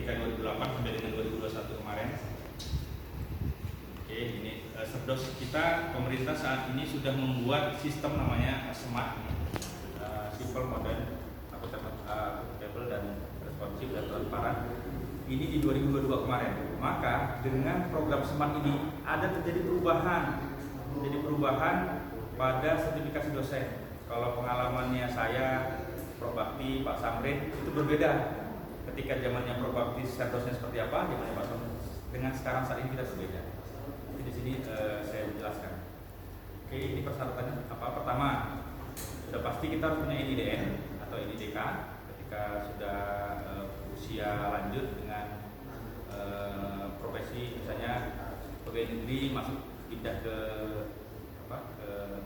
ketika 2008 sampai dengan 2021 kemarin. Oke, ini Serdos kita, pemerintah saat ini sudah membuat sistem namanya SMART, simple, modern, accountable dan responsif dan transparan. Ini di 2022 kemarin. Maka dengan program SMART ini ada terjadi perubahan. Jadi perubahan pada sertifikasi dosen. Kalau pengalamannya saya, Prof Bakti, Pak Samrin itu berbeda. Ketika zamannya Prof Bakti dosnya seperti apa, zamannya Pak Samrin dengan sekarang saat ini kita berbeda. Jadi di sini saya jelaskan. Oke, ini persyaratannya apa? Pertama, sudah pasti kita harus punya NIDN atau NIDK ketika sudah usia lanjut dengan profesi, misalnya pegawai negeri masuk pindah ke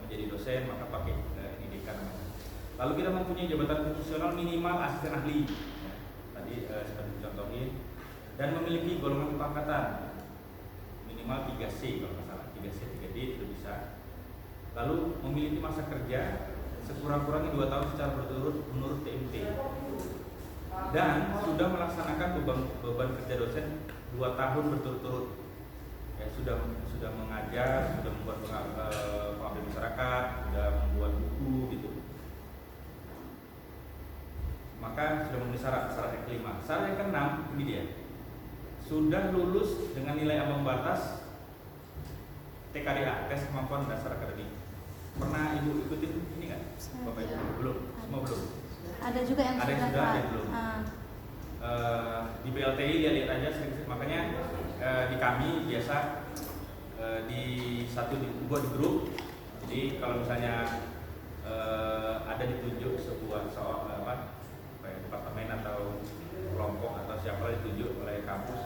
menjadi dosen, maka pakai NIDK namanya. Lalu kita mempunyai jabatan fungsional minimal asisten ahli, ya, tadi sudah dicontohin, dan memiliki golongan kepangkatan minimal 3C kalau nggak salah, 3C, 3D itu bisa. Lalu memiliki masa kerja sekurang-kurangnya 2 tahun secara berturut menurut TMT, dan sudah melaksanakan beban kerja dosen 2 tahun berturut-turut. Ya, sudah mengajar, sudah membuat pengabdian masyarakat, sudah membuat buku gitu. Maka sudah memenuhi syarat yang kelima. Syarat yang keenam ini dia, sudah lulus dengan nilai ambang batas TKDA, tes kemampuan dasar akademik. Pernah ibu ikutin ini kan? Bapak ibu belum? Semua belum? Ada juga yang ada sudah, ada yang belum. Di BLTI lihat aja, makanya di kami biasa dibuat di grup. Jadi kalau misalnya ada ditunjuk sebuah departemen atau kelompok atau siapa ditunjuk oleh kampus,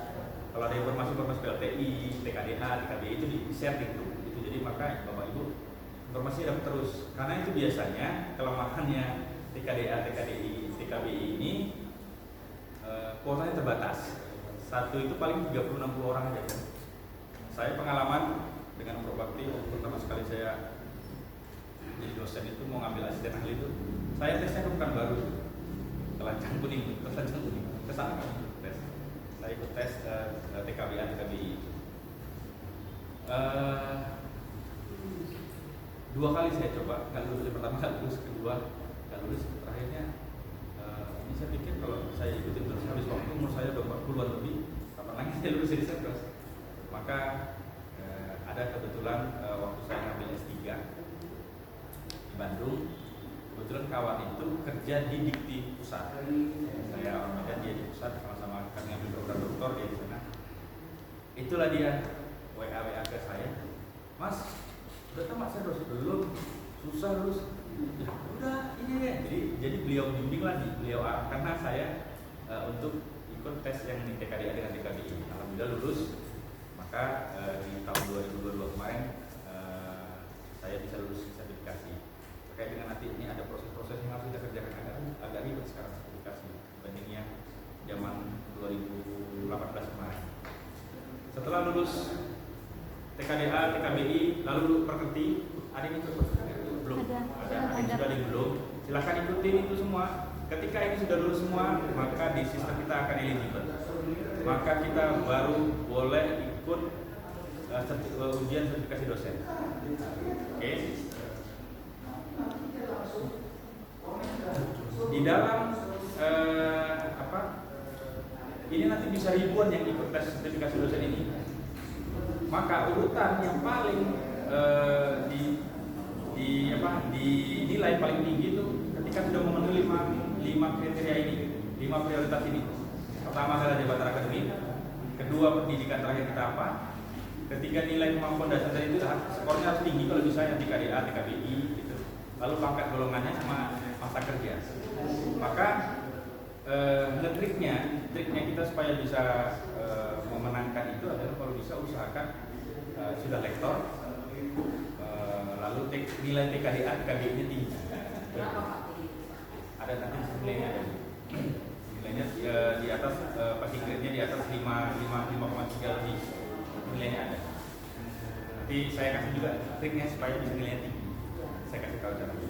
kalau ada informasi BLTI, TKDA, TKBI itu di-share di grup. Itu jadi maka Bapak Ibu informasi dapat terus. Karena itu biasanya kelemahannya TKDA, TKDI, TKBI ini kuotanya terbatas. Satu itu paling 30-60 orang aja kan. Saya pengalaman dengan Prof Bakti, pertama sekali saya jadi dosen itu mau ngambil asisten ahli itu, saya tesnya ke Pekanbaru, Telanjang Kuning, ke sana kami tes. Saya ikut tes TKBA, TKBI. 2 kali saya coba, nggak lulus. Yang pertama nggak lulus, kedua nggak lulus, terakhirnya ini saya pikir kalau saya ikutin terus habis waktu, umur saya udah 40-an lebih, kapan lagi saya lulus jadi Serdos. Maka ada kebetulan waktu saya ngambil S3 di Bandung, kebetulan kawan itu kerja di Dikti Pusat. Saya orang Medan, dia di Pusat, sama-sama kami ngambil program doktor dia di sana. Itulah dia WA ke saya, Mas, udah tamat Serdos? Belum, susah lulus. Ya udah ini ya. Jadi beliau bimbing lagi, beliau karena saya untuk ikut tes yang di TKDA dengan TKBI. Alhamdulillah lulus. Maka di tahun 2022 kemarin saya bisa lulus sertifikasi. Terkait dengan nanti ini ada proses-proses yang harus kita kerjakan, agak ribet sekarang sertifikasi dibanding yang zaman 2018 kemarin. Setelah lulus TKDA, TKBI, lalu perkerti, ada yang ikut belum? Ada yang sudah, ada yang belum. Silahkan ikutin itu semua. Ketika ini sudah lulus semua, maka di sistem kita akan eligible. Maka kita baru boleh ikut ujian sertifikasi dosen. Oke. Di dalam ini nanti bisa ribuan yang ikut tes sertifikasi dosen ini. Maka urutan yang paling dinilai paling tinggi itu ketika sudah memenuhi 5 kriteria ini, 5 prioritas ini. Pertama adalah jabatan akademik, kedua pendidikan terakhir kita apa, ketiga nilai kemampuan dasar itu skornya harus tinggi kalau bisa yang di KDA, TKBI gitu. Lalu pangkat golongannya sama masa kerja. Maka triknya kita supaya bisa memenangkan itu adalah kalau bisa usahakan sudah lektor, lalu nilai TKDA, TKBI-nya tinggi. Ada nanti nilainya ada. Nilainya di atas passing grade-nya di atas 5,3 lebih. Nilainya ada. Nanti saya kasih juga triknya supaya bisa nilainya tinggi. Saya kasih tahu caranya.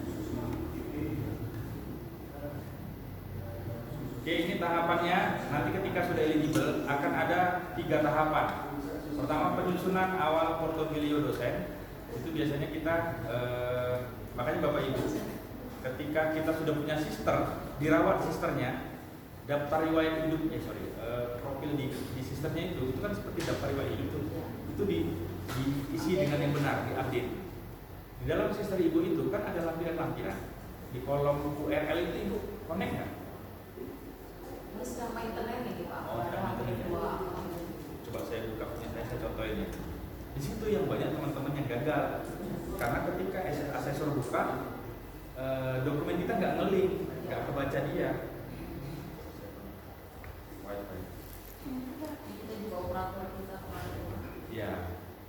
Oke, ini tahapannya. Nanti ketika sudah eligible akan ada 3 tahapan. Pertama, penyusunan awal portofolio dosen. Itu biasanya kita makanya Bapak Ibu, ketika kita sudah punya sister, dirawat sisternya, daftar riwayat hidup, profil di sisternya itu kan seperti daftar riwayat hidup itu diisi dengan yang benar, diupdate. Di dalam sister ibu itu kan ada lampiran-lampiran. Di kolom URL itu ibu connect nggak? Ini sama internet nih Pak. Oh, sama internet. Coba saya buka punya saya contohin ya. Di situ yang banyak teman-teman yang gagal karena ketika asesor buka dokumen kita nggak nge-link, nggak kebaca dia. Kita juga operator kita kemarin. Ya,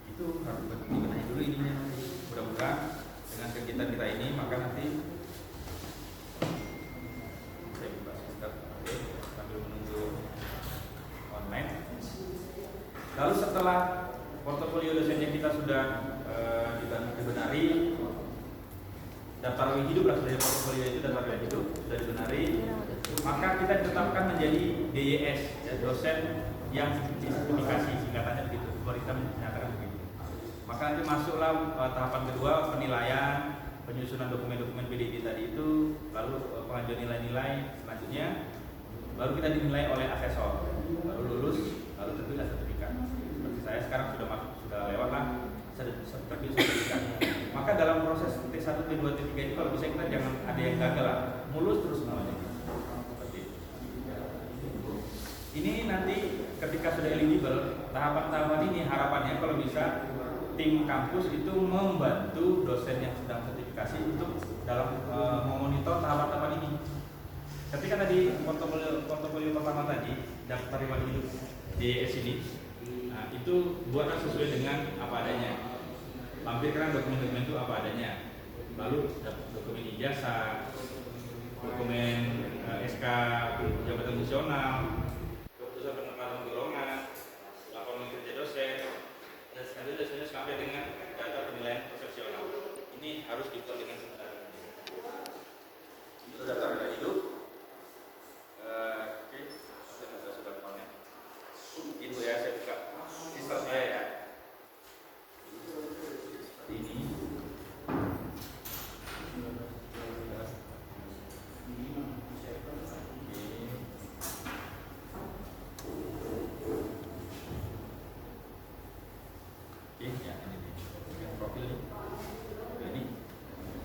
itu harus dibenahi dulu ininya nanti. Mudah-mudahan dengan kegiatan kita ini maka nanti saya buka sebentar, oke, sambil menunggu online. Lalu setelah portofolio dosennya kita sudah dibenari, daftar riwayat hidup lah dari portofolio itu, daftar riwayat hidup sudah dibenari, maka kita ditetapkan menjadi DYS, ya, dosen yang disertifikasi, singkatannya begitu. Kita menyatakan begitu. Maka nanti masuklah tahapan kedua, penilaian, penyusunan dokumen-dokumen PDB tadi itu, lalu pengajuan nilai-nilai selanjutnya, baru kita dinilai oleh asesor, baru lulus, lalu terpilih sertifikat. Seperti saya sekarang sudah lewat lah terpilih sertifikat. Maka dalam proses T1, T2, T3 ini kalau bisa kita jangan ada yang gagal lah, mulus terus semuanya. Seperti itu. Ini nanti ketika sudah eligible, tahapan-tahapan ini harapannya kalau bisa tim kampus itu membantu dosen yang sedang sertifikasi untuk dalam memonitor tahapan-tahapan ini. Ketika tadi portofolio pertama tadi daftar riwayat hidup DYS ini, nah, itu buatlah sesuai dengan apa adanya. Lampirkan dokumen-dokumen itu apa adanya. Lalu dokumen ijazah, dokumen SK jabatan fungsional, keputusan penempatan golongan, laporan kerja dosen, dan selanjutnya sampai dengan data penilaian persepsional. Ini harus dibuat dengan benar. Itu data riwayat hidup. Oke, saya sudah punya. Itu ya, saya buka sistem saya ya. Seperti ini.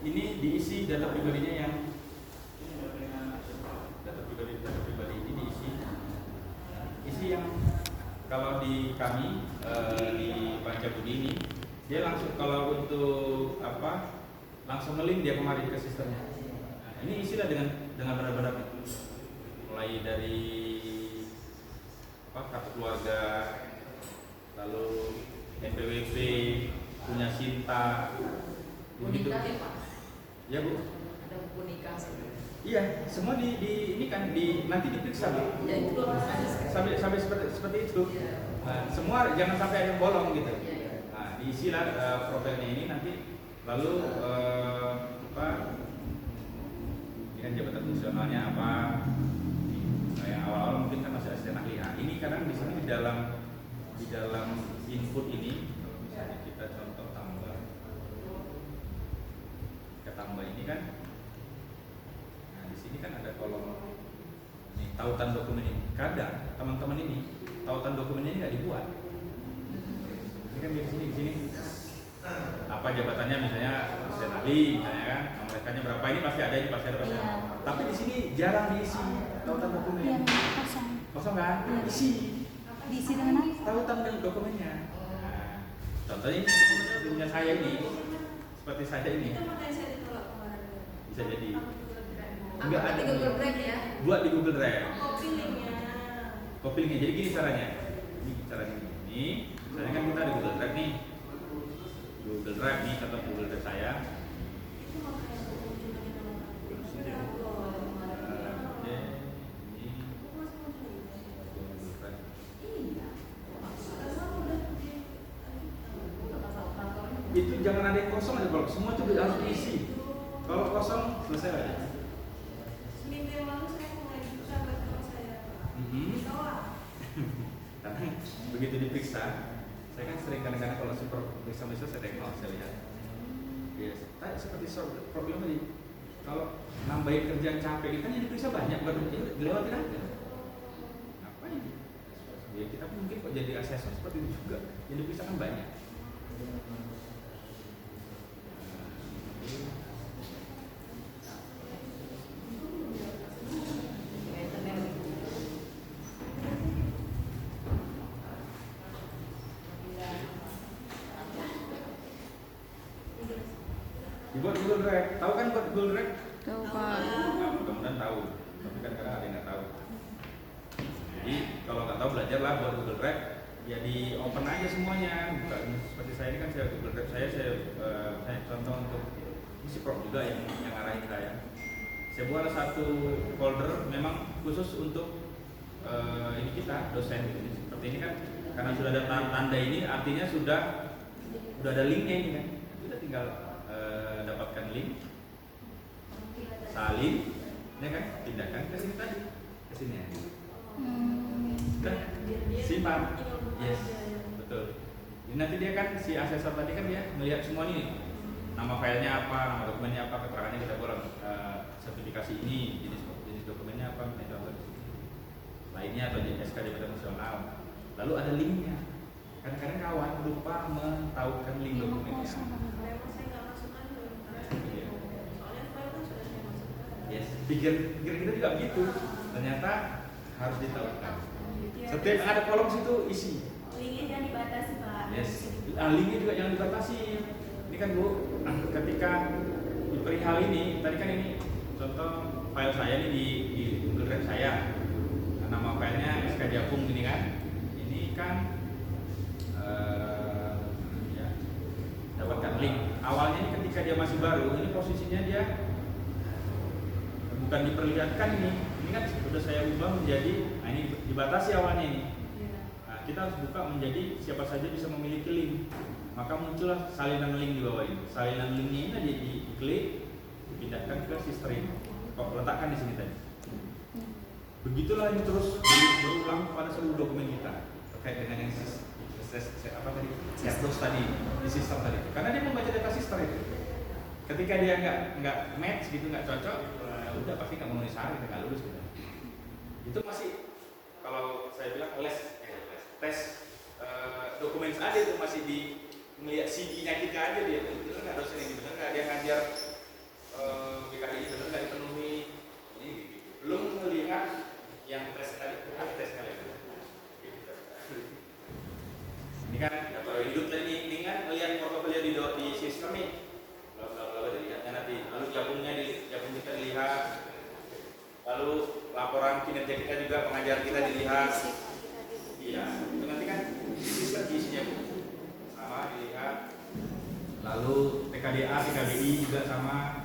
Ini diisi data pribadinya yang data pribadi ini diisi yang kalau di kami di Pancabudi ini dia langsung kalau untuk apa langsung nge-link dia kemarin ke sistemnya. Nah, ini isilah dengan benar-benar mulai dari kartu keluarga, lalu NPWP, punya Sinta, begitu. Ya Bu. Ada buku nikah. Iya, semua ini kan nanti diperiksa Bu. Ya itu Sampai seperti itu. Ya. Nah, semua jangan sampai ada yang bolong gitu. Ya. Nah, diisilah profilnya ini nanti lalu ini kan jabatan fungsionalnya apa? Nah, yang awal-awal mungkin kan masih asisten ahli. Nah, ini kadang di sini di dalam input ini misalnya kita contoh tambah ini kan, nah di sini kan ada kolom ini tautan dokumen ini. Kadang teman-teman ini tautan dokumennya ini nggak dibuat. Ini kan di sini apa jabatannya misalnya asisten ahli, misalnya kan nomor berapa ini pasti ada pasti. Tapi di sini jarang diisi tautan dokumen. Iya, kosong kan? Iya. Diisi dengan apa? Tautan dengan dokumennya. Nah, contohnya ini punya saya ini, seperti saya ini. Bisa jadi. Enggak ada di Google Drive ya. Buat di Google Drive. Copy linknya. Jadi gini caranya. Ini caranya ini. Misalnya kan kita ada Google Drive nih. Google Drive nih atau Google Drive saya. Itu jangan ada yang kosong aja, kalau semua itu harus diisi. Kalau kosong selesai aja. Seminggu yang lalu saya mulai buka buat begitu diperiksa, saya kan sering kadang-kadang kalau super periksa saya tengok, saya lihat. Yes. Tadi seperti problem tadi, kalau nambahin kerjaan capek, kan yang diperiksa banyak, baru dilewatin aja. Ngapain? Ya kita pun mungkin kok jadi asesor seperti itu juga, yang diperiksa kan banyak. Dibuat Google Drive, tahu kan buat Google Drive? Tahu Pak. Nah, mudah-mudahan tahu, tapi kan kadang ada yang nggak tahu. Jadi kalau nggak tahu belajarlah buat Google Drive, ya di open aja semuanya. Bukan seperti saya ini kan saya Google Drive saya contoh untuk ini si Prof juga yang ngarahin saya. Saya buat satu folder memang khusus untuk ini kita dosen gitu. Seperti ini kan karena sudah ada tanda ini artinya sudah ada linknya ini kan. Kita tinggal dapatkan link, salin, ya kan, pindahkan ke sini tadi, ke sini aja. Dan simpan, yes, betul. Jadi nanti dia kan si asesor tadi kan dia melihat semua ini, nama filenya apa, nama dokumennya apa, keterangannya kita buat sertifikasi ini, jenis dokumennya apa, metode lainnya atau SK Jabatan Nasional. Lalu ada linknya. Kadang-kadang kawan lupa mentaukan link dokumennya. Yes, pikir kita juga begitu. Ternyata harus ditaukan. Setiap ada kolom situ isi. Linknya jangan dibatasi Pak. Yes, linknya juga jangan dibatasi. Ini kan Bu, ketika di perihal ini, tadi kan ini contoh file saya ini di Google Drive saya. Nama filenya SK Japung ini kan. Ini kan ya, dapatkan link. Awalnya ini ketika dia masih baru, ini posisinya dia bukan diperlihatkan ini kan sudah saya ubah menjadi, nah ini dibatasi awalnya ini. Nah, kita harus buka menjadi siapa saja bisa memiliki link. Maka muncullah salinan link di bawah ini. Salinan linknya ini diklik, dipindahkan ke history. Kok letakkan di sini tadi. Begitulah ini terus berulang pada seluruh dokumen kita terkait dengan yang apa tadi, SERDOS tadi di sistem tadi. Karena dia membaca data sistem itu. Ketika dia nggak match gitu, nggak cocok, udah pasti nggak memenuhi syarat, kita nggak lulus gitu. Itu masih kalau saya bilang tes dokumen saja itu masih di melihat CV-nya kita aja dia benar nggak dosen ini, benar nggak dia ngajar BKI benar nggak dipenuhi ini gitu. Belum melihat yang tes tadi, tes kali ini kan baru hidup tadi ini kan melihat portofolio di sistem nih. Nanti lalu jabung kita dilihat, lalu laporan kinerja kita juga, pengajar kita dilihat. Iya, itu nanti kan sistem isinya sama dilihat. Lalu TKDA, TKBI juga sama,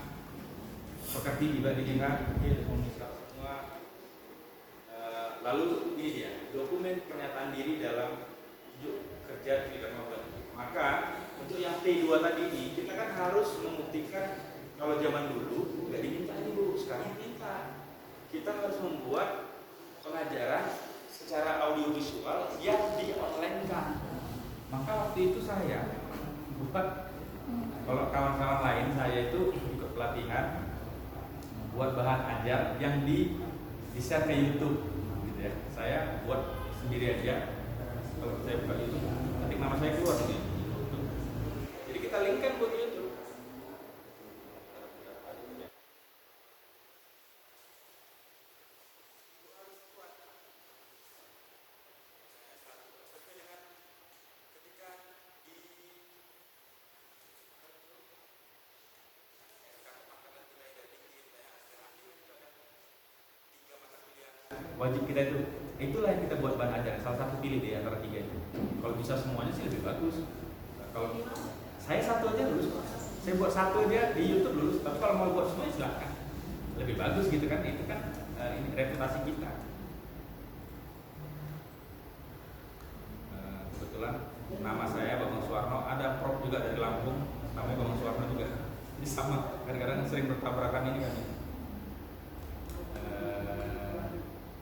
pekerti juga dilihat, dia komunikasi semua. Lalu ini dia dokumen pernyataan diri dalam kerja di Kementerian. Maka untuk yang T2 tadi ini kita kan harus membuktikan. Kalau zaman dulu nggak diminta dulu, sekarang diminta. Kita harus membuat pengajaran secara audiovisual yang di-online-kan. Maka waktu itu saya buat, kalau kawan-kawan lain saya itu ikut pelatihan buat bahan ajar yang di-share ke YouTube, gitu ya. Saya buat sendiri aja. Kalau saya buka YouTube, nanti nama saya keluar di YouTube. Jadi kita linkkan buat YouTube. Wajib kita itulah yang kita buat bahan ajar, salah satu pilih di antara tiga itu. Kalau bisa semuanya sih lebih bagus. Kalau saya satu aja lulus, saya buat satu aja di YouTube lulus. Tapi kalau mau buat semua silakan, lebih bagus gitu kan. Itu kan ini reputasi kita. Kebetulan nama saya Bambang Suwarno, ada Prof juga dari Lampung, namanya Bambang Suwarno juga. Jadi sama, kadang-kadang sering bertabrakan ini kan.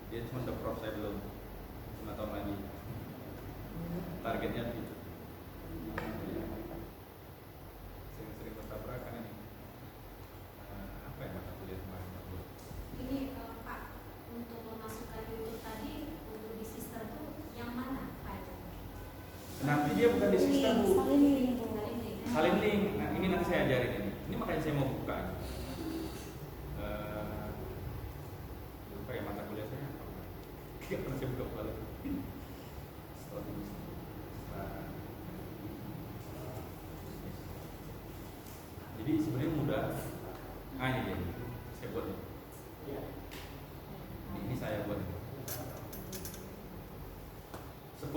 Dia cuma udah Prof, saya belum 5 tahun lagi. linknya bukan di sistem Bu, Salin link. salin link. Nah ini nanti saya ajarin ini. Ini makanya saya mau buka. Lupa ya mata kuliah saya apa? Tidak pernah saya buka lagi. Jadi sebenarnya mudah. Ah ini dia, saya buat ini. Ini saya buat. 10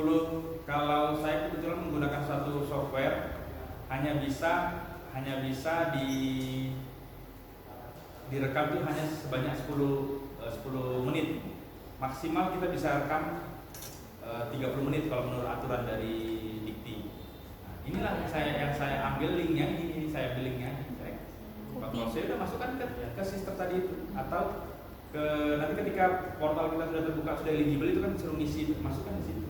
kalau saya kebetulan menggunakan satu software hanya bisa direkam itu hanya sebanyak 10 menit. Maksimal kita bisa rekam 30 menit kalau menurut aturan dari Dikti. Nah, inilah yang saya ambil linknya, ini saya ambil linknya. Kalau saya sudah masukkan ke sistem tadi itu, atau nanti ketika portal kita sudah terbuka, sudah eligible itu kan suruh ngisi, masukkan di situ.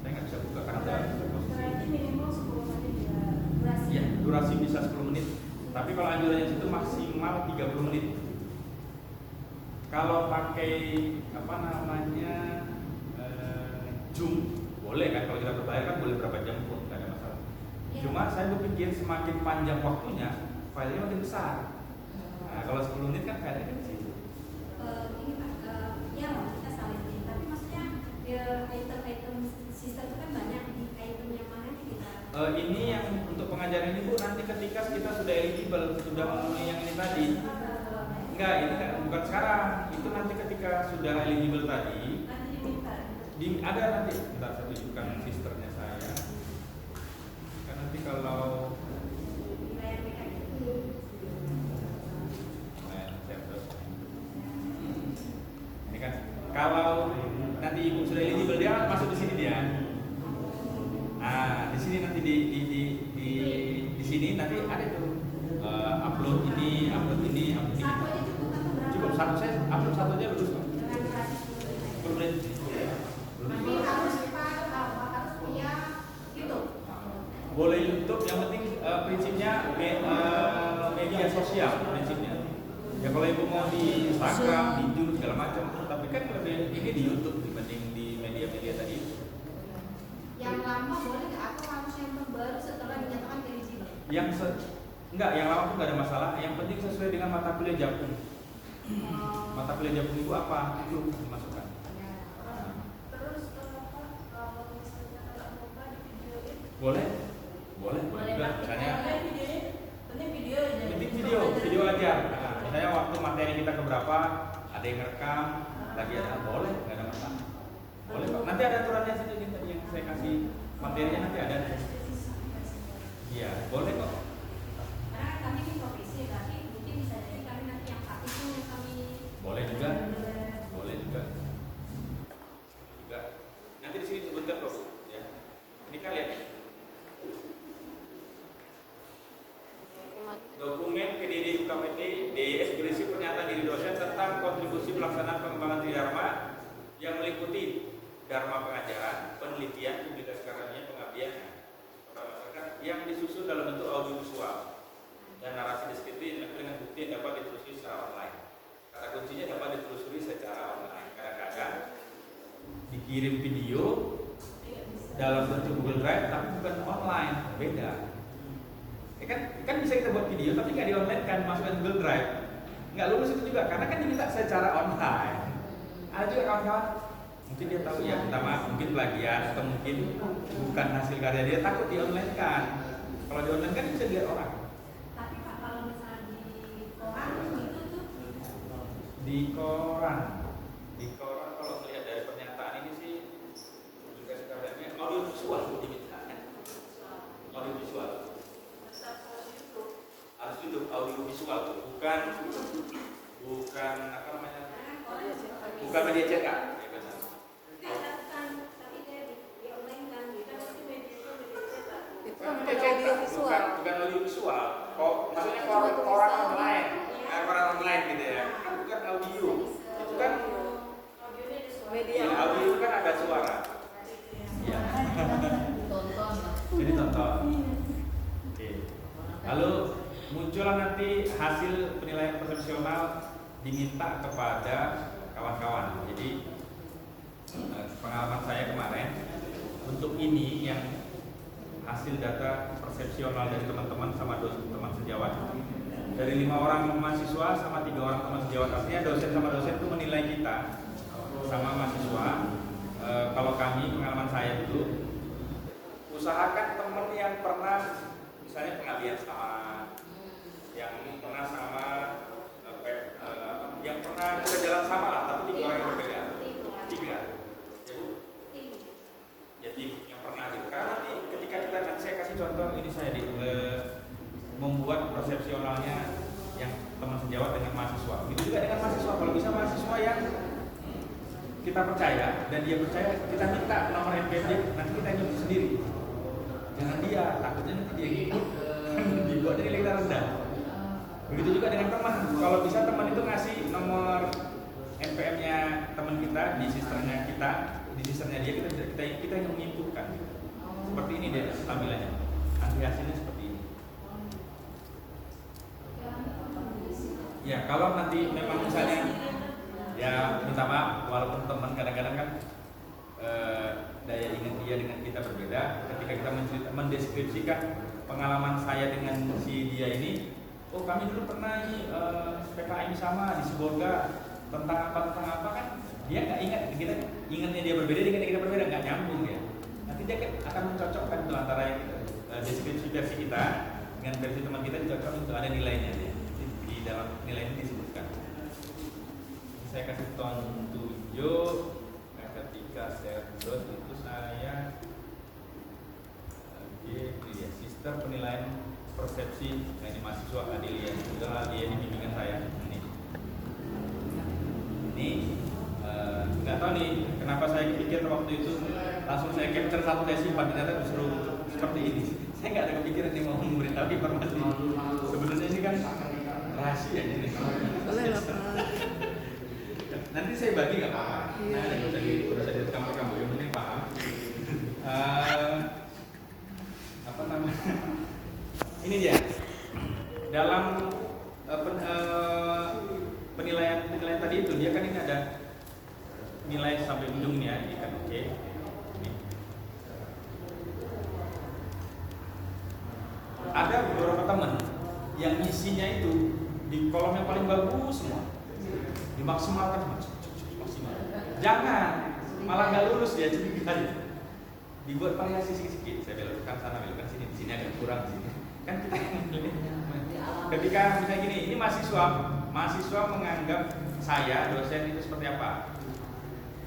Saya nggak bisa buka karena Berarti minimal 10 menit ya durasi. ya, durasi bisa 10 menit. Tapi kalau anjurannya itu maksimal 30 menit. Kalau pakai apa namanya Zoom boleh kan, kalau kita berbayar kan boleh berapa jam pun nggak ada masalah. Cuma saya berpikir semakin panjang waktunya, filenya makin besar. Nah, kalau 10 menit kan filenya kan di situ. Ini Pak, ya kita salin link, tapi maksudnya item-item sistem itu kan banyak, di item yang mana nih kita? Ini yang untuk pengajaran ini Bu, nanti ketika kita sudah eligible, sudah memenuhi yang ini tadi. Enggak, ini kan bukan sekarang. Itu nanti ketika sudah eligible tadi, Nanti diminta. ada nanti. Bentar, saya tunjukkan sisternya saya. Kan nanti kalau Dibayar mereka gitu. ini kan kalau nanti ibu sudah eligible dia masuk di sini dia. Nah, di sini nanti di sini nanti ada tuh upload ini. Satu aja cukup atau berapa? Cukup satu, saya upload satu aja lulus kok. Dengan durasi 10 menit. 10 menit. Tapi harus harus punya YouTube. Boleh YouTube, yang penting prinsipnya media sosial prinsipnya. Ya kalau ibu mau di Instagram, di YouTube segala macam, tapi kan lebih ini di YouTube dibanding di media-media tadi. Yang lama boleh nggak atau harus yang terbaru setelah dinyatakan eligible? Enggak, yang lama pun nggak ada masalah. Yang penting sesuai dengan mata kuliah Japung. Mata kuliah Japung itu apa? Itu dimasukkan. Terus kalau misalnya anak muda di videoin, Boleh juga. Misalnya penting video aja. penting video aja. Nah, misalnya waktu materi kita keberapa, ada yang rekam, lagi ada, boleh, nggak ada masalah. Boleh Pak. Nanti ada aturannya sih ini tadi yang saya kasih materinya nanti ada. Iya, boleh kok. Karena kami di profesi, tapi mungkin bisa jadi kami nanti yang praktis yang kami Boleh juga. Nanti di sini disebutkan kok, Bu, ya. Ini kan lihat. Dokumen PDD UKMT DIS berisi pernyataan diri dosen tentang kontribusi pelaksanaan pengembangan tridharma yang meliputi dharma pengajaran, penelitian, publikasi karyanya, pengabdian kepada masyarakat yang disusun dalam bentuk audiovisual dan narasi deskriptif dengan bukti yang dapat ditelusuri secara online. Kata kuncinya dapat ditelusuri secara online. Kadang-kadang dikirim video dalam bentuk Google Drive tapi bukan online, beda. Kan bisa kita buat video tapi nggak di online kan, masukkan Google Drive, nggak lulus itu juga karena kan diminta secara online. Ada juga kawan-kawan mungkin dia tahu ya, minta maaf mungkin plagiat atau mungkin bukan hasil karya dia, takut di online kan. Kalau di online kan bisa dilihat orang. Tapi Pak, kalau misalnya di koran itu tuh Di koran kalau melihat dari pernyataan ini sih publikasi karyanya audiovisual diminta kan? Audiovisual. Harus YouTube audiovisual tuh, bukan apa namanya? Bukan media cetak. Ya benar. tapi kayak di online kan, kita pasti media itu media cetak. Itu kan bukan audiovisual. Bukan audiovisual. Kok maksudnya koran online. Koran online gitu ya. Kan bukan audio. Itu kan Audionya ada suara. Media. ya, audio itu kan ada suara. Iya. Tonton. Jadi tonton. Oke. Lalu muncullah nanti hasil penilaian profesional diminta kepada kawan-kawan. Jadi pengalaman saya kemarin untuk ini yang hasil data persepsional dari teman-teman sama teman sejawat. Dari 5 orang mahasiswa sama 3 orang teman sejawat, artinya dosen sama dosen itu menilai kita sama mahasiswa. Kalau kami, pengalaman saya dulu, usahakan teman yang pernah, misalnya pengabdian sama, yang pernah sama, yang pernah kita jalan sama lah, tapi 3 orang yang berbeda. 3. Ya tim yang pernah gitu. Karena nanti ketika kita, nanti saya kasih contoh ini saya membuat persepsionalnya yang teman sejawat dengan mahasiswa. Begitu juga dengan mahasiswa. Kalau bisa mahasiswa yang kita percaya dan dia percaya, kita minta nomor NPM dia, nanti kita nyusun sendiri. Jangan dia, takutnya nanti dia ikut dibuat nilai kita rendah. Begitu juga dengan teman. Kalau bisa teman itu ngasih nomor NPM-nya teman kita di sisternya kita, di sisternya dia, kita yang menginputkan. Seperti ini deh tampilannya. Nanti hasilnya seperti ini. Ya, kalau nanti memang misalnya ya minta maaf, walaupun teman kadang-kadang kan daya ingat dia dengan kita berbeda. Ketika kita mendeskripsikan pengalaman saya dengan si dia ini, oh kami dulu pernah PKM sama di Sibolga tentang apa kan, dia nggak ingat, kita ingatnya dia berbeda dengan kita berbeda, nggak nyambung ya. Nanti dia akan mencocokkan itu antara yang deskripsi versi kita dengan versi teman kita, dicocokkan untuk ada nilainya ya. Di dalam nilai ini disebutkan. Saya kasih tunjuk ketika saya download itu saya ini dia sistem penilaian persepsi. Nah, ini mahasiswa Adelia, itulah dia di bimbingan saya ini nggak tahu nih kenapa saya pikir waktu itu langsung saya capture satu, saya simpan, ternyata disuruh seperti ini. Saya nggak ada kepikiran nih mau memberitahu informasi. Sebenarnya ini kan rahasia ini. Nanti saya bagi nggak apa-apa. Nah, udah saya direkam kamu, yang penting paham. Apa namanya? Ini dia. Dalam penilaian tadi itu, dia kan ini ada nilai sampai ujungnya, ini kan oke. Ada beberapa teman yang isinya itu di kolom yang paling bagus semua, dimaksimalkan maksimal. Jangan, malah nggak lulus ya, jadi dibuat variasi sedikit. Saya belokkan sana, belokkan sini, di sini agak kurang sini. Kan kita ketika misalnya gini, ini mahasiswa menganggap saya dosen itu seperti apa?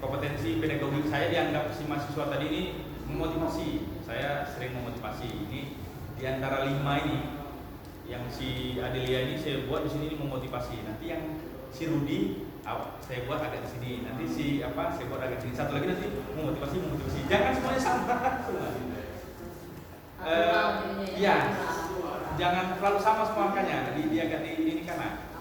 Kompetensi pedagogik saya dianggap si mahasiswa tadi ini memotivasi. Saya sering memotivasi. Ini di antara 5 ini, yang si Adelia ini saya buat di sini ini memotivasi. Nanti yang si Rudi saya buat agak di sini. Nanti si saya buat agak di sini. Satu lagi nanti memotivasi. Jangan semuanya sama. Ya, jangan terlalu sama semua angkanya. Dia agak di ini karena.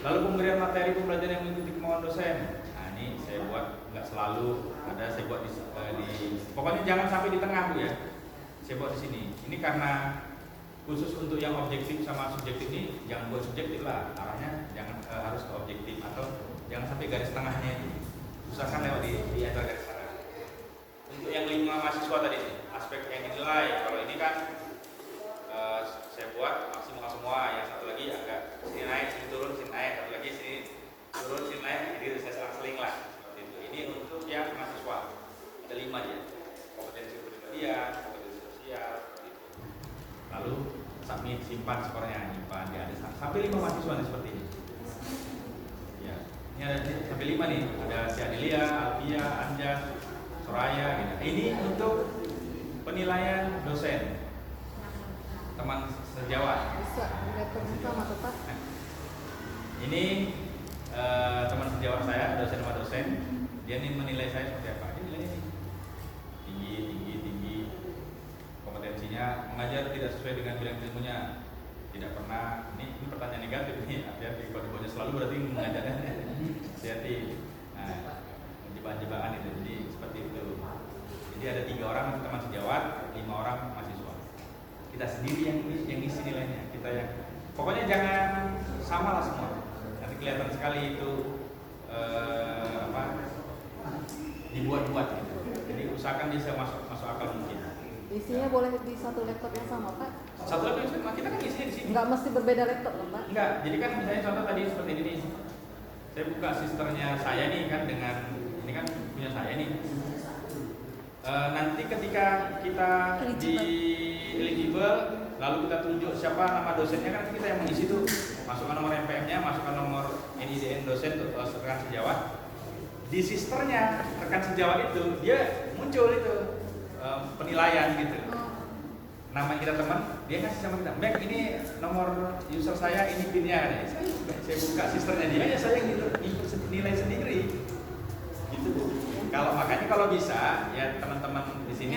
Lalu pemberian materi pembelajaran yang mengikuti kemauan dosen. Nah ini saya buat nggak selalu ada, saya buat di pokoknya jangan sampai di tengah Bu ya. Saya buat di sini. Ini karena khusus untuk yang objektif sama subjektif ini, jangan buat subjektif lah. Arahnya jangan harus ke objektif, atau jangan sampai garis tengahnya itu. Usahakan lewat di antara garis tengah. Untuk yang 5 mahasiswa tadi, aspek yang dinilai. Kalau ini kan saya buat maksimal semua. Yang satu lagi agak sini naik, sini turun, sini naik. Satu lagi sini turun, sini naik. Jadi saya selang-seling lah. Seperti itu. Ini untuk yang mahasiswa. Ada 5 dia. Kompetensi kepribadian, kompetensi sosial. Lalu submit, simpan skornya, nyimpan. Ya, ada sampai 5 mahasiswa nih seperti ini. Ya, ini ada sampai 5 nih. Ada si Adelia, Alfia, Anja, Soraya. Gitu. Ini untuk penilaian dosen, teman sejawat. Ini teman sejawat saya, dosen sama dosen. Dia nih menilai saya seperti apa? Ini nilainya nih tinggi. Kompetensinya mengajar tidak sesuai dengan bidang ilmunya, tidak pernah. Ini pertanyaan negatif nih. Hati-hati kalau dibaca selalu berarti mengajarnya. Hati-hati. Nah, jebakan-jebakan itu. Jadi seperti itu. Jadi ada 3 orang teman sejawat, 5 orang mahasiswa. Kita sendiri yang isi nilainya. Kita yang pokoknya jangan sama lah semua. Nanti kelihatan sekali itu dibuat-buat gitu. Jadi usahakan bisa masuk akal mungkin. Isinya boleh di satu laptop yang sama, Pak? Satu lagi kita kan isinya di sini. Nggak mesti berbeda laptop, kan, Pak? Enggak, jadi kan misalnya contoh tadi seperti ini nih. Saya buka sisternya saya nih kan dengan ini kan punya saya nih. Nanti ketika kita di eligible, lalu kita tunjuk siapa nama dosennya kan kita yang mengisi tuh, masukkan nomor NPM-nya, masukkan nomor NIDN dosen tuh rekan sejawat. Di sisternya rekan sejawat itu dia muncul itu penilaian gitu. Nama kita teman, dia kasih sama kita, Mac ini nomor user saya, ini pinnya. Saya buka sisternya dia, ya saya gitu, nilai sendiri. Gitu tuh. Kalau bisa ya teman-teman di sini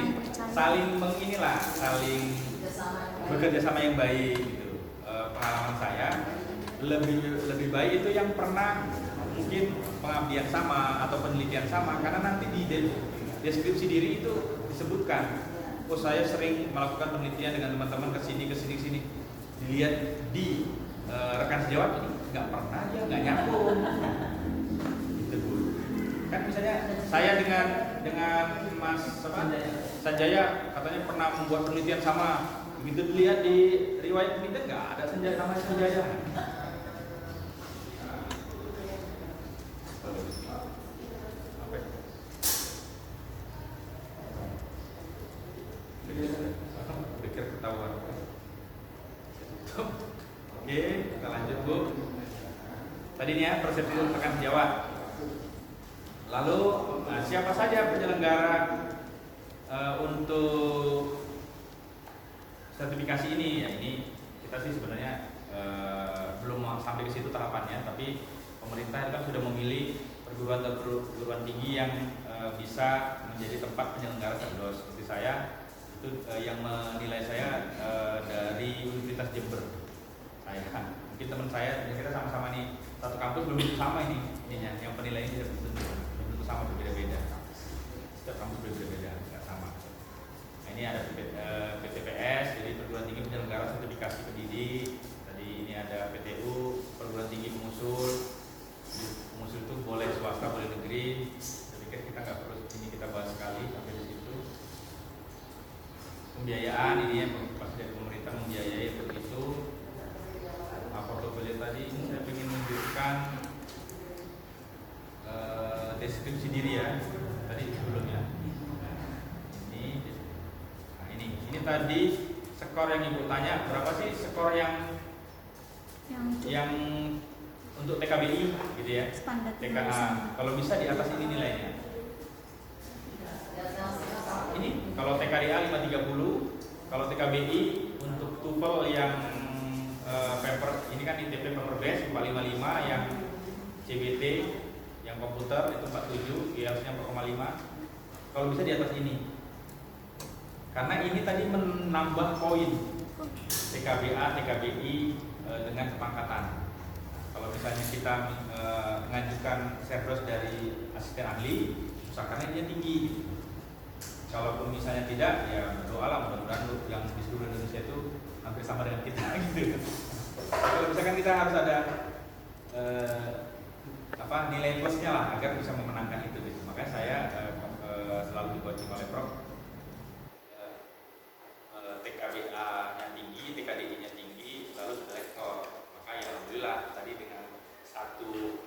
saling menginilah, saling bekerja sama yang baik gitu. Pengalaman saya lebih baik itu yang pernah mungkin pengabdian sama atau penelitian sama, karena nanti di deskripsi diri itu disebutkan. Oh saya sering melakukan penelitian dengan teman-teman kesini, dilihat di rekan sejawat ini nggak pernah dia nggak nyambung. Gitu Bu. Kan misalnya saya dengan Mas Sanjaya katanya pernah membuat penelitian sama, begitu dilihat di riwayat penelitian nggak ada nama Sanjaya. Pikir ketahuan. Oke, kita lanjut Bu. Tadi nih ya persepsi rekan sejawat. Lalu siapa saja penyelenggara untuk sertifikasi ini? Ya ini kita sih sebenarnya belum sampai ke situ tahapannya, tapi pemerintah kan sudah memilih perguruan tinggi yang bisa menjadi tempat penyelenggara Cerdos. Seperti saya itu yang menilai saya dari Universitas Jember. Saya mungkin teman saya kita sama-sama nih satu kampus belum tentu sama ininya yang penilaiannya tidak belum tentu sama, berbeda-beda. Setiap kampus berbeda-beda, nggak sama. Nah, ini ada PTPS, jadi perguruan tinggi penyelenggara sertifikasi pendidik. Tadi ini ada PTU, perguruan tinggi pengusul. Pengusul itu boleh swasta, boleh negeri. Saya pikir kita nggak perlu ini kita bahas sekali sampai di situ. Pembiayaan ini yang pasti dari pemerintah membiayai untuk itu. Portofolio tadi ini saya ingin menunjukkan deskripsi diri ya. Tadi sebelumnya. Ini tadi skor yang Ibu tanya, berapa sih skor yang untuk TKBI gitu ya? Standar TKA. Kalau bisa di atas ini nilainya. Ini kalau TKDA 530, kalau TKBI untuk TOEFL yang paper ini kan ITP paper base 455, yang CBT yang komputer itu 47, IELTS-nya 4,5. Kalau bisa di atas ini. Karena ini tadi menambah poin TKBA, TKBI dengan kepangkatan. Kalau misalnya kita mengajukan Cerdos dari asisten ahli, usahakannya dia tinggi. Kalaupun misalnya tidak, ya berdoalah mudah-mudahan yang di seluruh Indonesia itu hampir sama dengan kita gitu. Kalau misalkan kita harus ada nilai plusnya lah agar bisa memenangkan itu gitu. Makanya saya selalu di-coaching oleh Prof. TKBA-nya tinggi, TKDI-nya tinggi, lalu sudah rektor. Maka ya alhamdulillah tadi dengan satu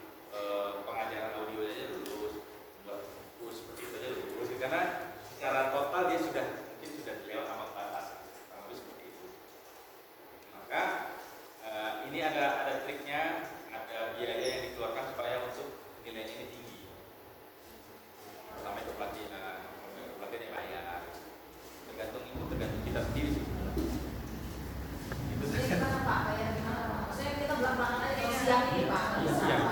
pengajaran audio aja lulus, buat kurs seperti itu aja lulus. Karena secara total dia mungkin sudah lewat sama batas, kurang seperti itu. Maka ini ada triknya, ada biaya yang dikeluarkan supaya untuk nilainya ini tinggi. Sampai ke pelatihan yang bayar. Tergantung kita sendiri sih. Itu saja. Pak, bayar gimana? Maksudnya kita belakang aja kayak siang ini Pak. Siang.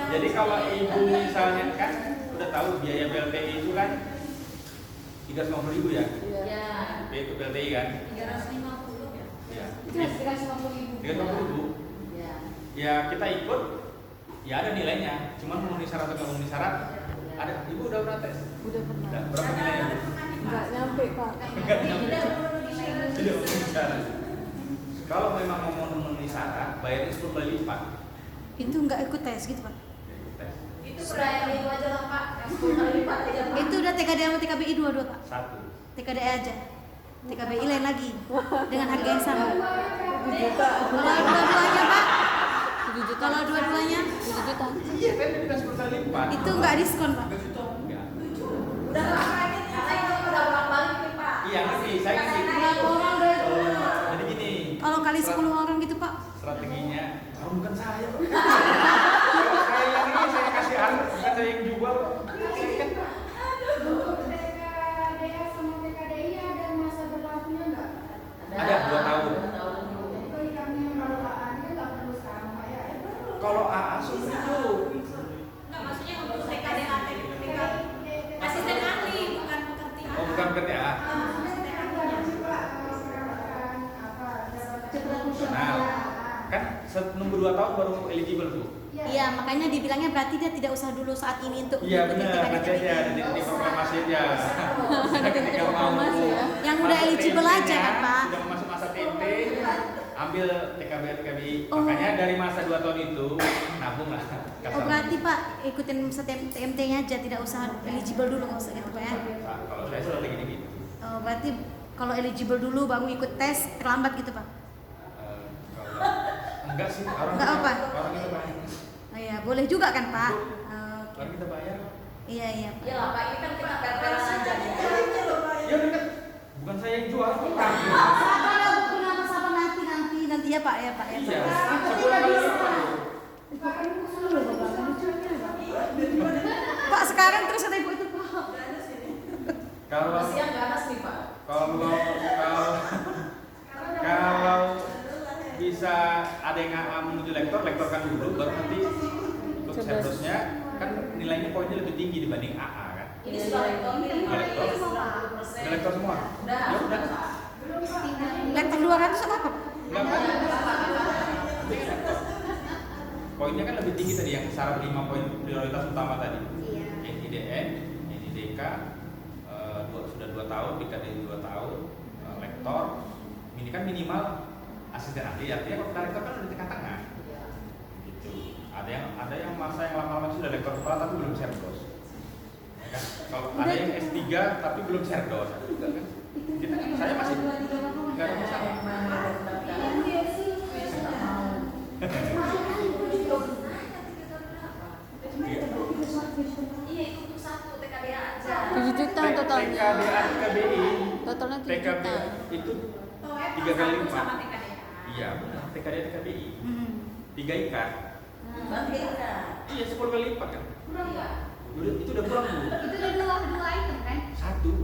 Jadi kalau ibu misalnya kan udah tahu biaya BLTI itu kan 350.000 ya? Iya. Itu BLTI kan? 350 ya. Iya. Itu 350.000. 350.000. Iya. Ya kita ikut, ya ada nilainya. Cuman memenuhi syarat atau nggak memenuhi syarat, ada. Ibu udah pernah tes? Udah pernah. Udah. Berapa nilainya? Nggak nyampe, Pak. Enggak nyampe. Tidak memenuhi syarat. Kalau memang mau memenuhi syarat, bayarnya 10 kali lipat. Itu nggak ikut tes gitu Pak? Ya, ikut tes. Itu sudah yang itu aja lah Pak, yang 10 kali lipat aja Pak. Itu udah TKD sama TKBI dua-dua Pak. Satu. TKD aja. TKBI lain lagi dengan harga yang sama. 7 juta. Kalau dua-duanya Pak, 7 juta. kalau dua-duanya 7 juta. Iya kan udah 10 kali lipat. itu nggak diskon Pak. Enggak. Udah berapa ini? Saya itu udah bolak-balik nih Pak. Iya ngerti, saya ngerti. Berapa orang udah itu? Jadi gini, Kalau kali 10 orang gitu Pak. strateginya, oh, bukan saya Pak. Kalau saya yang ini saya kasih harga, bukan saya yang jual. Saya kan TKDA sama TKDI ada masa berlakunya nggak? ada 2 tahun. Bagi kami yang baru AA-nya nggak perlu sama ya? Kalau AA sudah itu. Nggak, maksudnya untuk TKD asisten ahli bukan pekerti Oh bukan berarti AA. Nah, kan nunggu 2 tahun baru eligible tuh. Iya, makanya dibilangnya berarti dia tidak usah dulu saat ini untuk Iya mengikuti benar, nanti TKD. aja di proklamasi aja. Ketika mau proklamasi ya. Yang udah masuk eligible TNT-nya, aja kan, Pak? Sudah masuk masa TNT, ambil TKBI. Oh. Makanya dari masa 2 tahun itu nabung lah. Oh berarti Pak ikutin TMT-nya aja, tidak usah eligible dulu, nggak usah gitu Pak ya? Nah, kalau saya strategi ini gitu. Oh, berarti kalau eligible dulu baru ikut tes terlambat gitu Pak? Kalau enggak sih, orang Enggak apa? Orang kita bayar. Oh iya, boleh juga kan Pak? Oke. Orang kita bayar. Iya iya Pak. Iya lah Pak, ini kan kita per-peran aja nih. Ya benar. Bukan saya yang jual, orang. Sabar nanti ya Pak ya Pak ya. Iya. 10 kali lipat. Pak sekarang terus ada ibu itu Pak. Kalau Kasihan ganas nih Pak. kalau bisa ada yang menuju lektor, lektorkan dulu baru nanti untuk servisnya kan nilainya poinnya lebih tinggi dibanding AA kan. Ini sudah lektor nih. Lektor. 90%. Udah lektor semua. Udah. Ya udah. Lektor 200 apa Pak? Enggak kan? Penting lektor. Poinnya kan lebih tinggi tadi yang syarat 5 poin prioritas utama tadi. Iya. NIDN, NIDK sudah 2 tahun, BKD 2 tahun, lektor. Ini kan minimal asisten ahli, artinya kalau lektor kan udah di tengah-tengah. Gitu. Ada yang masa yang lama-lama sudah lektor kepala tapi belum serdos. Ya kan? Kalau ada yang S3 tapi belum serdos, ada juga kan. Kita kan saya masih nggak ada masalah. Iya itu untuk satu TKDA aja. 7 juta totalnya. TKDA, TKBI, Totalnya 7 TKB juta. itu Oh, 3 kali lipat. sama TKD. Iya benar, TKDA, TKBI 3 ikat. Berarti ya. Iya 10 kali lipat kan. Iya. Itu udah kurang bu. Itu udah dua item kan? 1.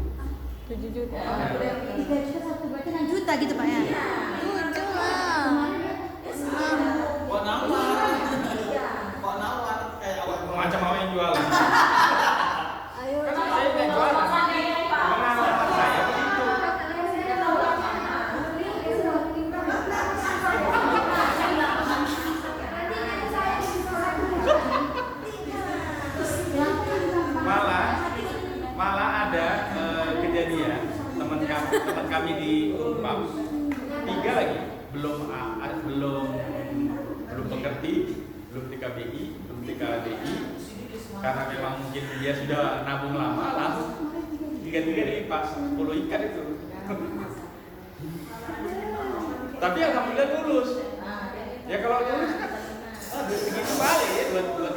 7 juta. 3 juta satu berarti 6 juta gitu Pak ya? 7 lah. Kok nawar? Kok nawar? Kayak awal macam mau yang jualan. Ayo. Kan saya yang jualan. Pengalaman saya begitu. Malah ada kejadian teman kami di Unpam 3 lagi belum mengerti, belum TKBI, belum TKDI karena memang mungkin dia sudah nabung lama langsung 3 nih pas 10 ikat itu. Tapi alhamdulillah lulus. Ya kalau lulus kan begitu balik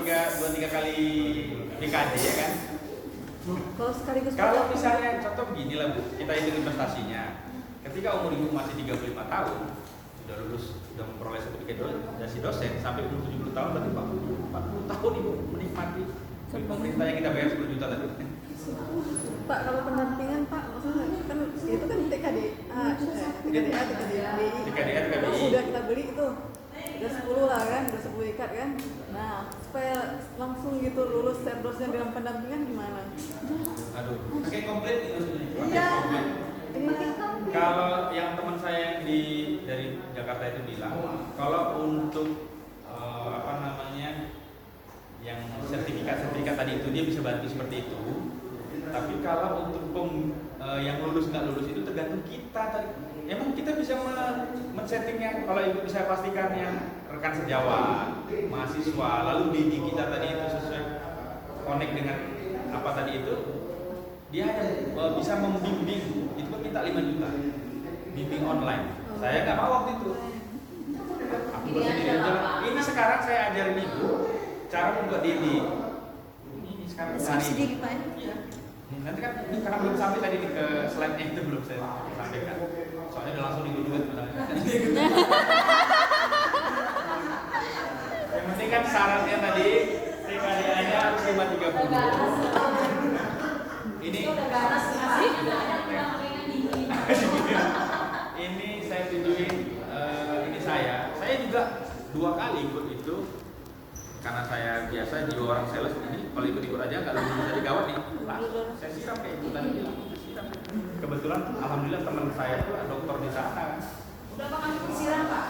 ya 2-3 kali DKD ya kan. Kalau sekaligus Kalau misalnya contoh begini lah Bu, kita hitung investasinya. Ketika umur ibu masih 35 tahun, sudah lulus, sudah memperoleh sertifikat jadi dosen sampai umur 70 tahun berarti 40 tahun ibu menikmati pemerintah yang kita bayar 10 juta tadi. Pak, kalau pendampingan Pak, maksudnya kan itu kan TKDA, TKDA, TKBI. Sudah kita beli itu, udah 10 lah kan, udah 10 ikat kan. Nah, supaya langsung gitu lulus serdosnya dalam pendampingan gimana? Aduh, pakai komplit itu Iya. pakai komplit. Ini Kalau yang teman saya yang dari Jakarta itu bilang, kalau untuk apa namanya yang sertifikat tadi itu dia bisa bantu seperti itu. Tapi kalau untuk yang lulus nggak lulus itu tergantung kita tadi. Emang kita bisa men-setting yang kalau ibu bisa pastikan yang rekan sejawat, mahasiswa, lalu DD kita tadi itu sesuai connect dengan apa tadi itu, dia hanya bisa membimbing. Itu kan minta 5 juta bimbing online. Saya nggak mau waktu itu. Aku sendiri aja. Ini sekarang saya ajarin ibu cara membuat DD. Ini sekarang hari ini. sendiri Pak. Iya. Nanti kan karena belum sampai tadi ke slide-nya itu belum saya sampaikan. Soalnya udah langsung digudut. Yang penting kan syaratnya tadi TKDA-nya harus 530. Ini ini saya tunjukin ini saya juga 2 kali ikut itu karena saya biasa jiwa orang sales ini kalau ikut-ikut aja nggak lebih bisa digawat nih langsung saya siram kayak ibu tadi bilang saya siram. Kebetulan alhamdulillah teman saya itu dokter di sana. Udah makan disiram Pak.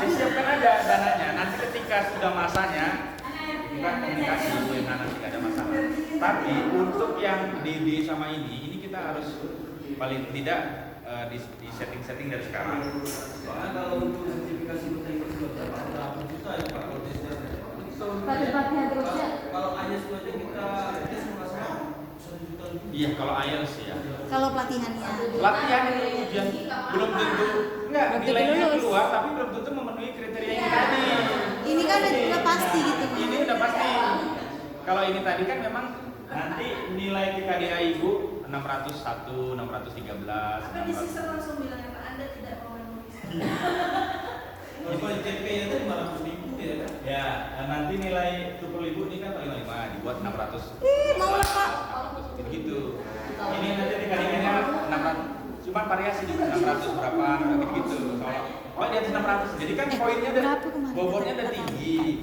Saya siapkan aja dananya. Nanti ketika sudah masanya kita komunikasi dengan nanti nggak ada masalah. Tapi untuk yang DD sama ini kita harus paling tidak di setting dari sekarang. Soalnya kalau untuk sertifikasi bahasa Inggris sudah berapa juta ya Pak? Pelatihan terusnya. Kalau IELTS aja kita semua 1 juta lebih. Iya kalau IELTS ya. Kalau pelatihannya. Latihan itu ujian belum tentu enggak Belum tentu nilainya lulus. keluar tapi belum tentu memenuhi kriteria yang tadi. Ini kan udah pasti gitu. Ini udah pasti. Kalau ini tadi kan memang nanti nilai TKDA ibu 601, 613. Apa di sisa langsung bilang Pak Anda tidak memenuhi. Kalau ITP-nya itu 500.000 ya kan? Ya, nanti nilai 70.000 ini kan 45 dibuat 600. Mau lah Pak. 600 gitu. Ini nanti TKDA-nya 600. Cuma variasi juga 600 berapa gitu. Kalau di atas 600. Jadi kan poinnya udah berapa kemarin? bobotnya udah tinggi.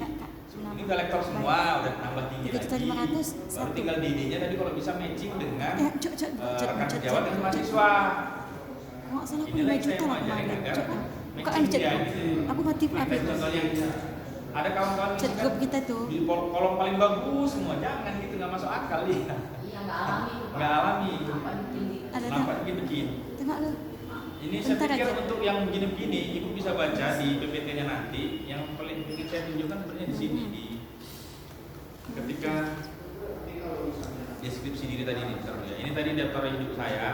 Ini udah lektor semua, udah tambah tinggi lagi. 3.500, Baru tinggal DD-nya tadi kalau bisa matching dengan rekan Cok, sejawat dan mahasiswa. Nggak salah aku Inilah 5 yang saya juta mau lah ajarin kemarin. agar Cok. Bukan matching chat dia group. gitu. Aku mati Nah, apa? contohnya ada kawan-kawan Chat misalkan group kita tuh. di kolom paling bagus semua, jangan gitu, nggak masuk akal dia. Iya nggak alami. Nggak alami. Ada Nampak tak? bikin. Tengok lu. Ini saya Bentar pikir aja. untuk yang begini-begini, ibu bisa baca di PPT-nya nanti. Yang paling ingin saya tunjukkan sebenarnya di sini di ketika deskripsi diri tadi ini, bentar ya. Ini tadi daftar hidup saya.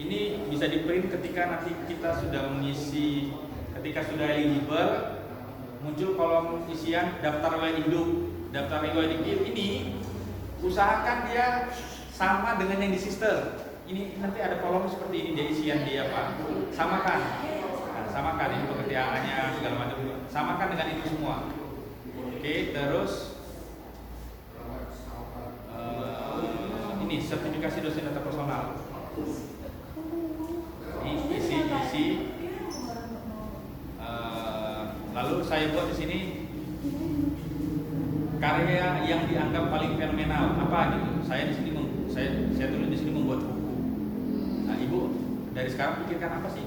Ini bisa di print ketika nanti kita sudah mengisi, ketika sudah eligible, muncul kolom isian daftar riwayat hidup. Daftar riwayat hidup ini usahakan dia sama dengan yang di sister. Ini nanti ada kolom seperti ini, dia isian dia apa? Samakan. Nah, samakan ini pekerjaannya segala macam. Samakan dengan itu semua. Oke, terus ini sertifikasi dosen data personal. Ini isi. Lalu saya buat di sini karya yang dianggap paling fenomenal apa gitu. Saya di sini saya tulis di sini membuat buku. Nah, ibu dari sekarang pikirkan apa sih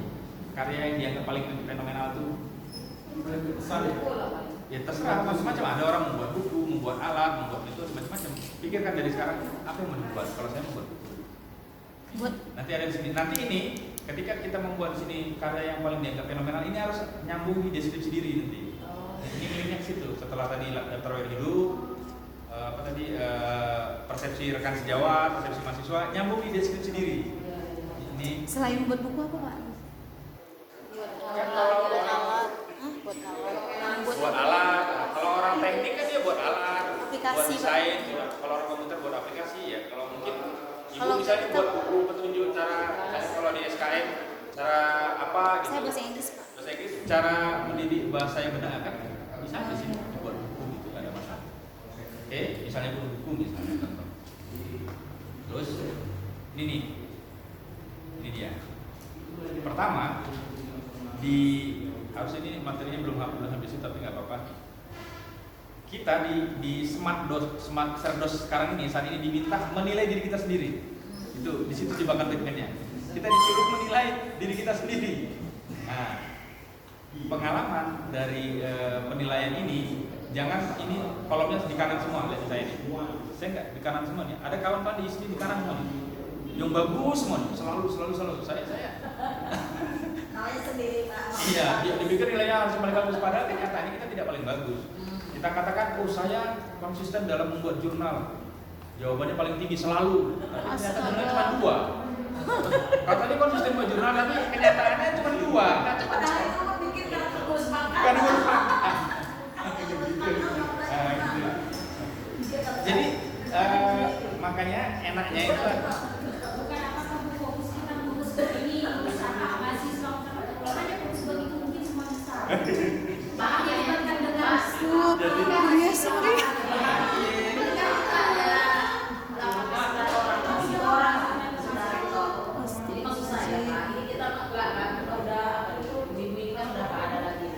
karya yang dianggap paling fenomenal itu? Ya terserah macam-macam. Ada orang membuat buku, membuat alat, membuat itu macam-macam. Pikirkan dari sekarang apa yang mau dibuat. Kalau saya membuat buku. Buat Nanti ada di sini. Nanti ini ketika kita membuat di sini karya yang paling dianggap fenomenal ini harus nyambung di deskripsi diri nanti. Ini linknya ke situ. Setelah tadi daftar riwayat hidup, persepsi rekan sejawat, persepsi mahasiswa, nyambung di deskripsi diri. Ini selain buat buku apa Pak? kan kalau Hah? Buat alat. buat alat, kalau orang teknik kan dia buat alat, Aplikasi, buat desain, kalau orang komputer buat aplikasi ya. Kalau mungkin ibu Kalau misalnya kita- buat buku petunjuk cara, misalnya kalau di SKM cara apa gitu. Saya bahasa Inggris Pak. Bahasa Inggris cara mendidik bahasa yang benar kan bisa di sini dibuat buku gitu, nggak ada masalah. Oke, misalnya buku misalnya contoh. Terus ini nih, ini dia. Pertama di harus ini materinya belum habis itu tapi nggak apa-apa. Kita di smart cerdos sekarang ini saat ini diminta menilai diri kita sendiri. Itu di situ jebakan tekniknya. Kita disuruh menilai diri kita sendiri. Nah, pengalaman dari penilaian ini jangan ini kolomnya di kanan semua, lihat saya ini. Saya nggak di kanan semua nih. Ada kawan-kawan di sini di kanan semua nih. Yang bagus semua nih. Selalu saya. Namanya sendiri Pak. Iya, dipikir nilainya harus paling bagus, padahal kenyataannya kita tidak paling bagus. Kita katakan, oh saya konsisten dalam membuat jurnal, Jawabannya paling tinggi selalu. Tapi ternyata benar cuma 2. Katanya konsisten buat jurnal, tapi kenyataannya cuma 2. Padahal itu bikin karena terus makan. Kan ngurus makan. Jadi makanya enaknya itu bukan apakah fokus kita ngurus begini, ngurus apa mahasiswa, kalau hanya fokus begitu mungkin semua bisa. Maaf ya, kan dengan Kuliah sendiri. Jadi maksud saya Pak, ini kita nggak udah minggu ini kan udah nggak ada lagi.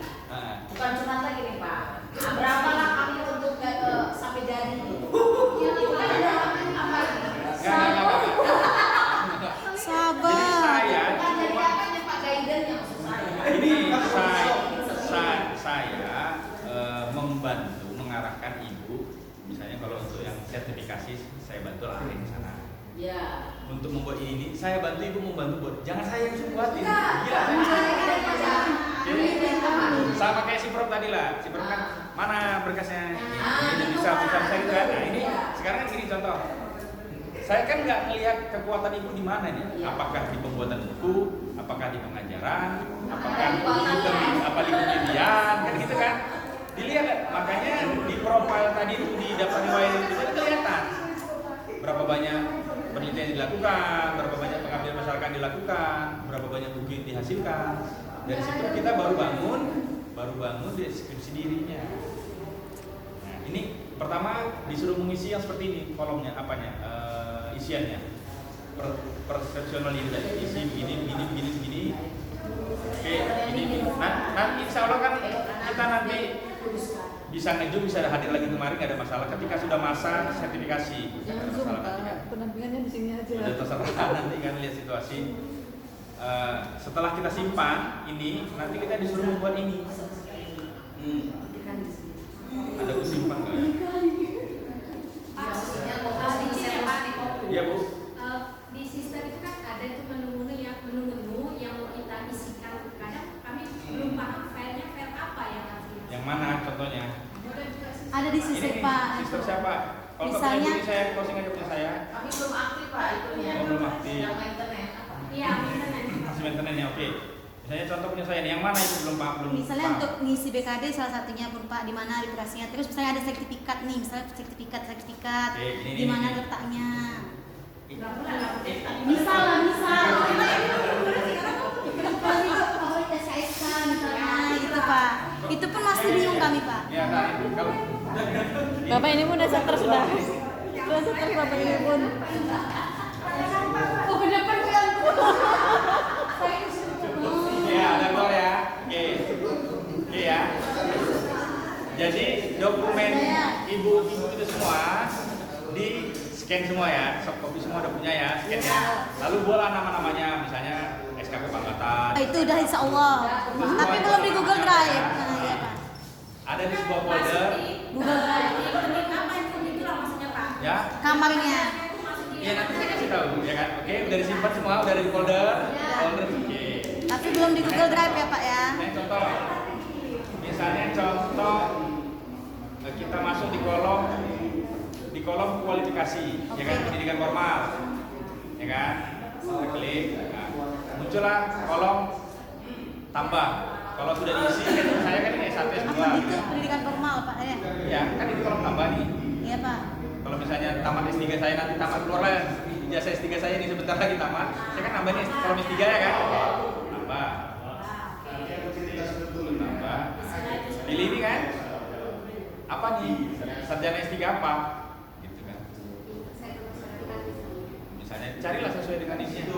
Bukan cuma lagi nih Pak. Berapa lah kami untuk sampai jadi? Itu kan ada apa ini? Sabar. Jadi saya Bukan dari apanya Pak Gaidennya maksud saya. ini saya membantu mengarahkan ibu, misalnya kalau untuk yang sertifikasi saya bantu arahin ke sana. Ya. Untuk membuat ini saya bantu ibu membantu buat, jangan saya yang suruh buatin. Gila Jadi sama kayak si Prof tadi lah, si Prof kan mana berkasnya, ini bisa gitu kan. Nah ini sekarang kan gini contoh. Saya kan nggak melihat kekuatan ibu di mana nih. Apakah di pembuatan buku, apakah di pengajaran, apakah di pemediaan, kan gitu kan. Dilihat, makanya di profil tadi itu di daftar riwayat itu kan kelihatan berapa banyak penelitian yang dilakukan, berapa banyak pengambilan masyarakat yang dilakukan, berapa banyak buku yang dihasilkan. Dari situ kita baru bangun deskripsi dirinya. Nah, ini pertama disuruh mengisi yang seperti ini, kolomnya apanya, isiannya, persepsional ini tadi, isi begini. Oke, ini. Nah, insya Allah kan kita nanti bisa ngeju, bisa hadir lagi kemarin, nggak ada masalah. Ketika sudah masa sertifikasi, Jangan zoom Pak, pendampingannya di sini aja. udah terserah nanti kan lihat situasi. Setelah kita simpan ini, nanti kita disuruh membuat ini. Ada simpan nggak? Iya Bu. Di sistem itu kan ada itu menu-menu yang mau kita isikan. Kadang kami belum paham filenya file apa yang harus diisi. Yang mana contohnya? Ada di sisi Ini Pak. sistem siapa? Kalau Misalnya- punya saya closing aja punya saya. Kami belum aktif Pak itunya. Oh, belum aktif. Yang internet. Iya, internet. Masih maintenance-nya oke. Misalnya contoh punya saya nih, yang mana itu belum paham? Misalnya untuk ngisi BKD salah satunya berupa di mana literasinya. Terus misalnya ada sertifikat nih, misalnya sertifikat Oke, ini, di mana ini. letaknya. Misal. Kalau SKSK misalnya gitu Pak. Itu pun masih bingung kami Pak. Ya, nah, itu kalau Bapak ini pun udah setter sudah. Sudah setter Bapak ini pun. Oh, benar-benar ya, ada keluar ya. Oke. Oke ya. Jadi dokumen ibu itu semua di scan semua ya, soft copy semua udah punya ya, scan ya. Lalu buatlah nama-namanya, misalnya SK Kebangkatan. Itu udah insya Allah. Tapi belum di Google Drive. Nah, iya Pak. Ada di sebuah folder, Google Drive. apa itu lah maksudnya Pak? ya. Kamarnya. Ya nanti saya kasih tahu, ya kan? Oke, udah disimpan semua, udah ada di folder. Folder, oke. Tapi belum di Google Drive ya Pak ya. Nah, contoh, misalnya contoh kita masuk di kolom kualifikasi, ya kan, pendidikan formal, ya kan, kita klik, nah, muncullah kolom tambah. Kalau sudah diisi, saya kan ini S1 S2, Apa itu pendidikan formal Pak ya? ya kan ini kolom tambah nih. Iya Pak. Kalau misalnya tamat S3 saya nanti tamat keluar lah, ijazah S3 saya ini sebentar lagi tamat, saya kan nambah nih kolom S3 ya kan, tambah. Tambah. Pilih ini kan? Apa nih? Sarjana S3 apa? Gitu kan. Misalnya carilah sesuai dengan isinya.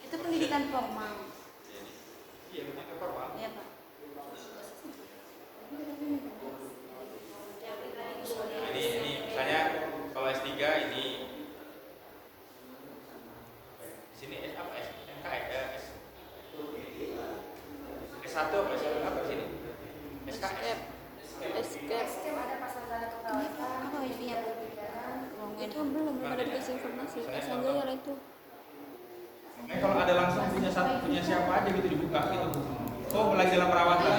Itu pendidikan formal. Iya, pendidikan formal. Iya Pak. Ini misalnya kalau S3 ini sini apa SKS S1 apa di sini? SKS. Apa wifi-nya? Itu belum ada dikasih informasi. Saja ya itu. Kalau ada langsung punya siapa aja gitu dibuka gitu. Oh, lagi dalam perawatan.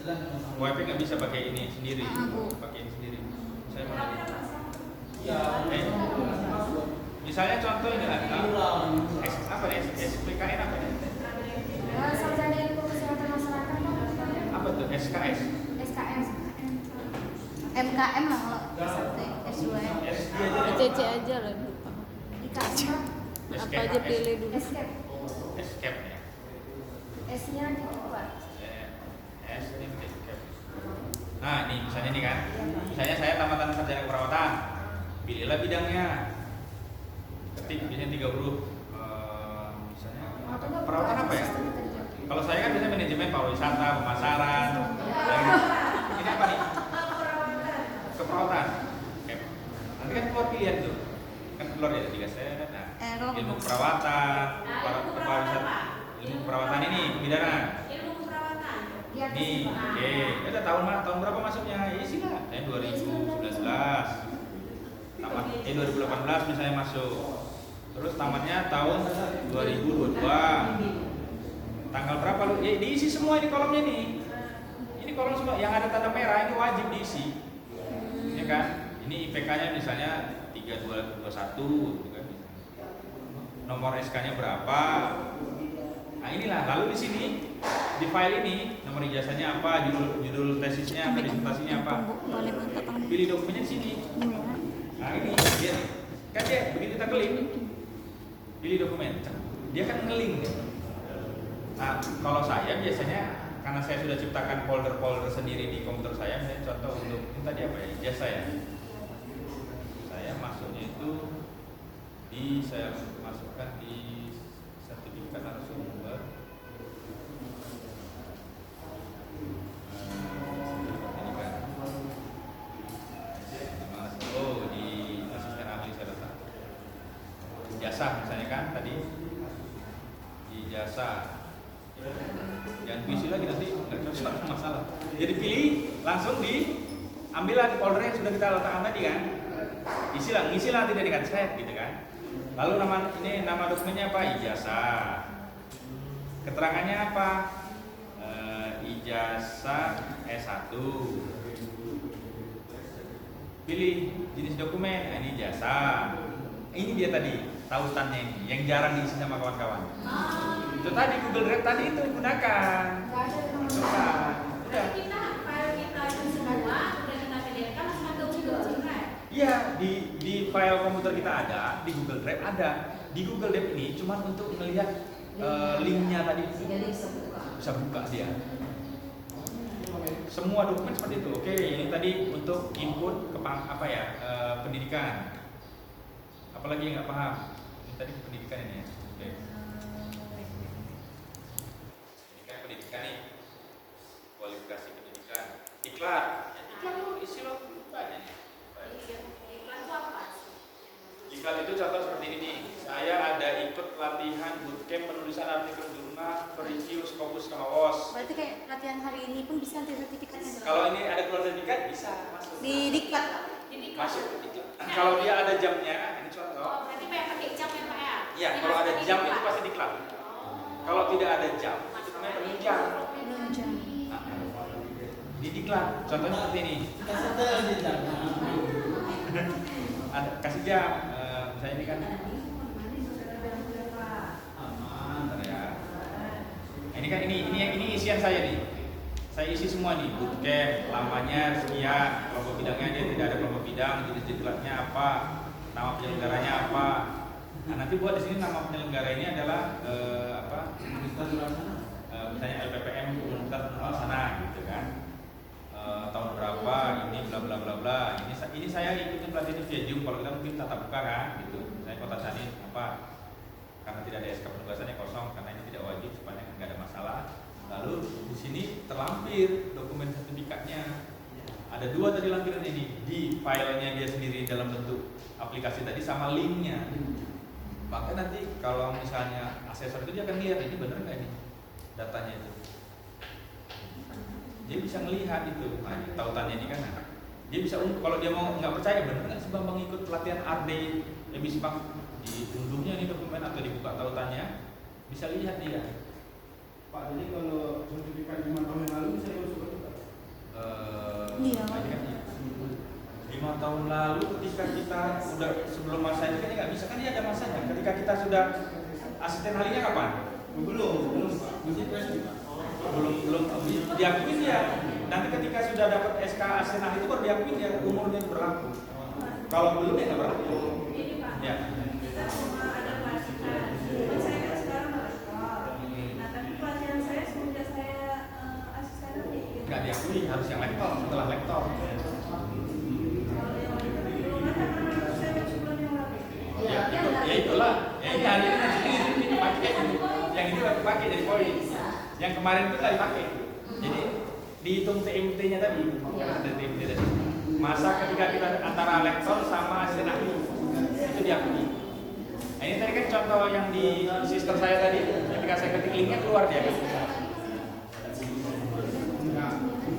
WiFi nggak bisa pakai ini sendiri, Bu. pakai ini sendiri. Saya mau Tapi nanya. apa sih? Ya, Misalnya contoh ini lah, apa nih? SPKN apa nih? Sarjana Ilmu Kesehatan Masyarakat Apa tuh? SKS? SKS. MKM lah kalau S1, S2. SD aja. CC aja lah. IKM Apa aja pilih dulu. Escape. Escape ya. S-nya dikuat. Escape. Nah, nih misalnya nih kan. Misalnya saya tamatan sarjana keperawatan. Pilihlah bidangnya. Ketik biasanya 3 huruf. Misalnya perawatan apa ya? Kalau saya kan biasanya manajemen pariwisata, pemasaran. Ini apa nih? Keperawatan. Oke. Nanti kan keluar pilihan tuh. Kan keluar ya 3 set. Nah, kalau ilmu keperawatan, pariwisata. Ilmu keperawatan ini kebidanan. Ilmu keperawatan. Nih, oke. Kita tahun berapa masuknya? Isi lah. Saya 2019. Tamat 2018 misalnya masuk. Terus tamatnya tahun 2022. Tanggal berapa lu? Ya diisi semua ini kolomnya nih. Ini kolom semua yang ada tanda merah ini wajib diisi. Ya kan? Ini IPK-nya misalnya 3221 gitu kan. Nomor SK-nya berapa? Nah, inilah. Lalu di sini di file ini nomor ijazahnya apa, judul tesisnya, disertasinya apa. Boleh bentuk tangan. Pilih dokumennya di sini. Nah, ini dia. Kan dia begitu kita klik pilih dokumen. Dia kan nge-link. Nah, kalau saya biasanya karena saya sudah ciptakan folder-folder sendiri di komputer saya, misalnya contoh untuk ini tadi apa ya, ijazah ya. Saya masuknya itu saya masukkan di sertifikat narasumber. Oh, di asisten ahli saya letak. Ijazah misalnya kan tadi ijazah. Jangan diisi lagi nanti nggak cocok masalah. Jadi pilih langsung ambillah di folder yang sudah kita letakkan tadi kan. Ngisilah tidak dengan set gitu kan. Lalu nama dokumennya apa? Ijazah. Keterangannya apa? Ijazah S1. Pilih jenis dokumen, ini ijazah. Ini dia tadi tautannya ini yang jarang diisi sama kawan-kawan. Itu tadi Google Drive tadi itu gunakan. Nggak ada nomor. Udah. Kita file kita itu semua udah kita PDF-kan langsung ke Google Drive. Iya, di file komputer kita ada, di Google Drive ada. Di Google Drive ini cuma untuk melihat linknya tadi. Jadi bisa buka. Bisa buka dia. Semua dokumen seperti itu. Oke, ini tadi untuk input ke pendidikan. Apalagi yang nggak paham? Ini tadi pendidikan ini ya. Oke. Ini kan pendidikan nih. Kualifikasi pendidikan. Iklan. Ya, iklan lo isi lo banyak nih. Iklan itu apa? Iklan itu contoh seperti ini. Saya ada ikut latihan bootcamp penulisan artikel jurnal, review, Scopus, Kaos. Berarti kayak latihan hari ini pun bisa nanti sertifikatnya. Kalau ini ada keluar sertifikat bisa masuk. Di diklat. Masuk. Kalau dia ada jamnya, ini contoh. Oh, berarti kayak pakai jam ya Pak ya? Iya, kalau ada jam itu pasti diklat. Kalau tidak ada jam, itu namanya penunjang. Penunjang. Di diklat. Contohnya seperti ini. Ada kasih jam. Misalnya ini kan. Bentar ya. Ini kan ini isian saya nih. Saya isi semua nih, bootcamp, lamanya sekian, kelompok bidangnya dia tidak ada kelompok bidang, jenis diklatnya apa, nama penyelenggaranya apa. Nah, nanti buat di sini nama penyelenggara ini adalah misalnya LPPM Universitas Pelaksana gitu kan. Tahun berapa, ini bla bla bla bla. Ini saya ikutin pelatihan via Zoom, kalau kita mungkin tatap muka kan gitu. Saya kota sanin apa? Karena tidak ada SK penugasannya kosong, karena ini tidak wajib supaya nggak ada masalah. Lalu di sini terlampir dokumen sertifikatnya. Ada 2 tadi lampiran ini, di filenya dia sendiri dalam bentuk aplikasi tadi sama linknya. Maka nanti kalau misalnya asesor itu dia akan lihat ini benar nggak ini datanya itu. Dia bisa melihat itu, nah, tautannya ini kan. Dia bisa kalau dia mau nggak percaya benar nggak sih Bambang ikut pelatihan RD emisi Bang, diunduhnya ini dokumen atau dibuka tautannya, bisa lihat dia. Pak, jadi kalau sertifikat 5 tahun yang lalu saya masuk ke Iya. 5 tahun lalu ketika kita udah sebelum masa itu kan nggak bisa, kan dia ada masanya. Ketika kita sudah asisten ahlinya kapan? Belum diakuin ya. Nanti ketika sudah dapat SK asisten ahli itu baru diakuin ya, umurnya berlaku. Kalau belum ya nggak berlaku. Ini Pak, Ya. kita cuma ada pelatihan. Kan saya kan sekarang melektor. Nah, tapi pelatihan saya semenjak saya asisten ahli. Nggak diakui, harus yang lektor setelah lektor. Kalau yang lain kan belum ada karena saya masih bulan yang lalu. Ya itulah. Ya ini hari ini dipakai. Yang ini lagi pakai jadi poin. Yang kemarin itu nggak dipakai. Jadi dihitung TMT-nya tadi. Ada TMT tadi. Masa ketika kita antara lektor sama asisten ahli itu diakui. Nah, ini tadi kan contoh yang di sister saya tadi. Ketika saya ketik linknya keluar dia kan.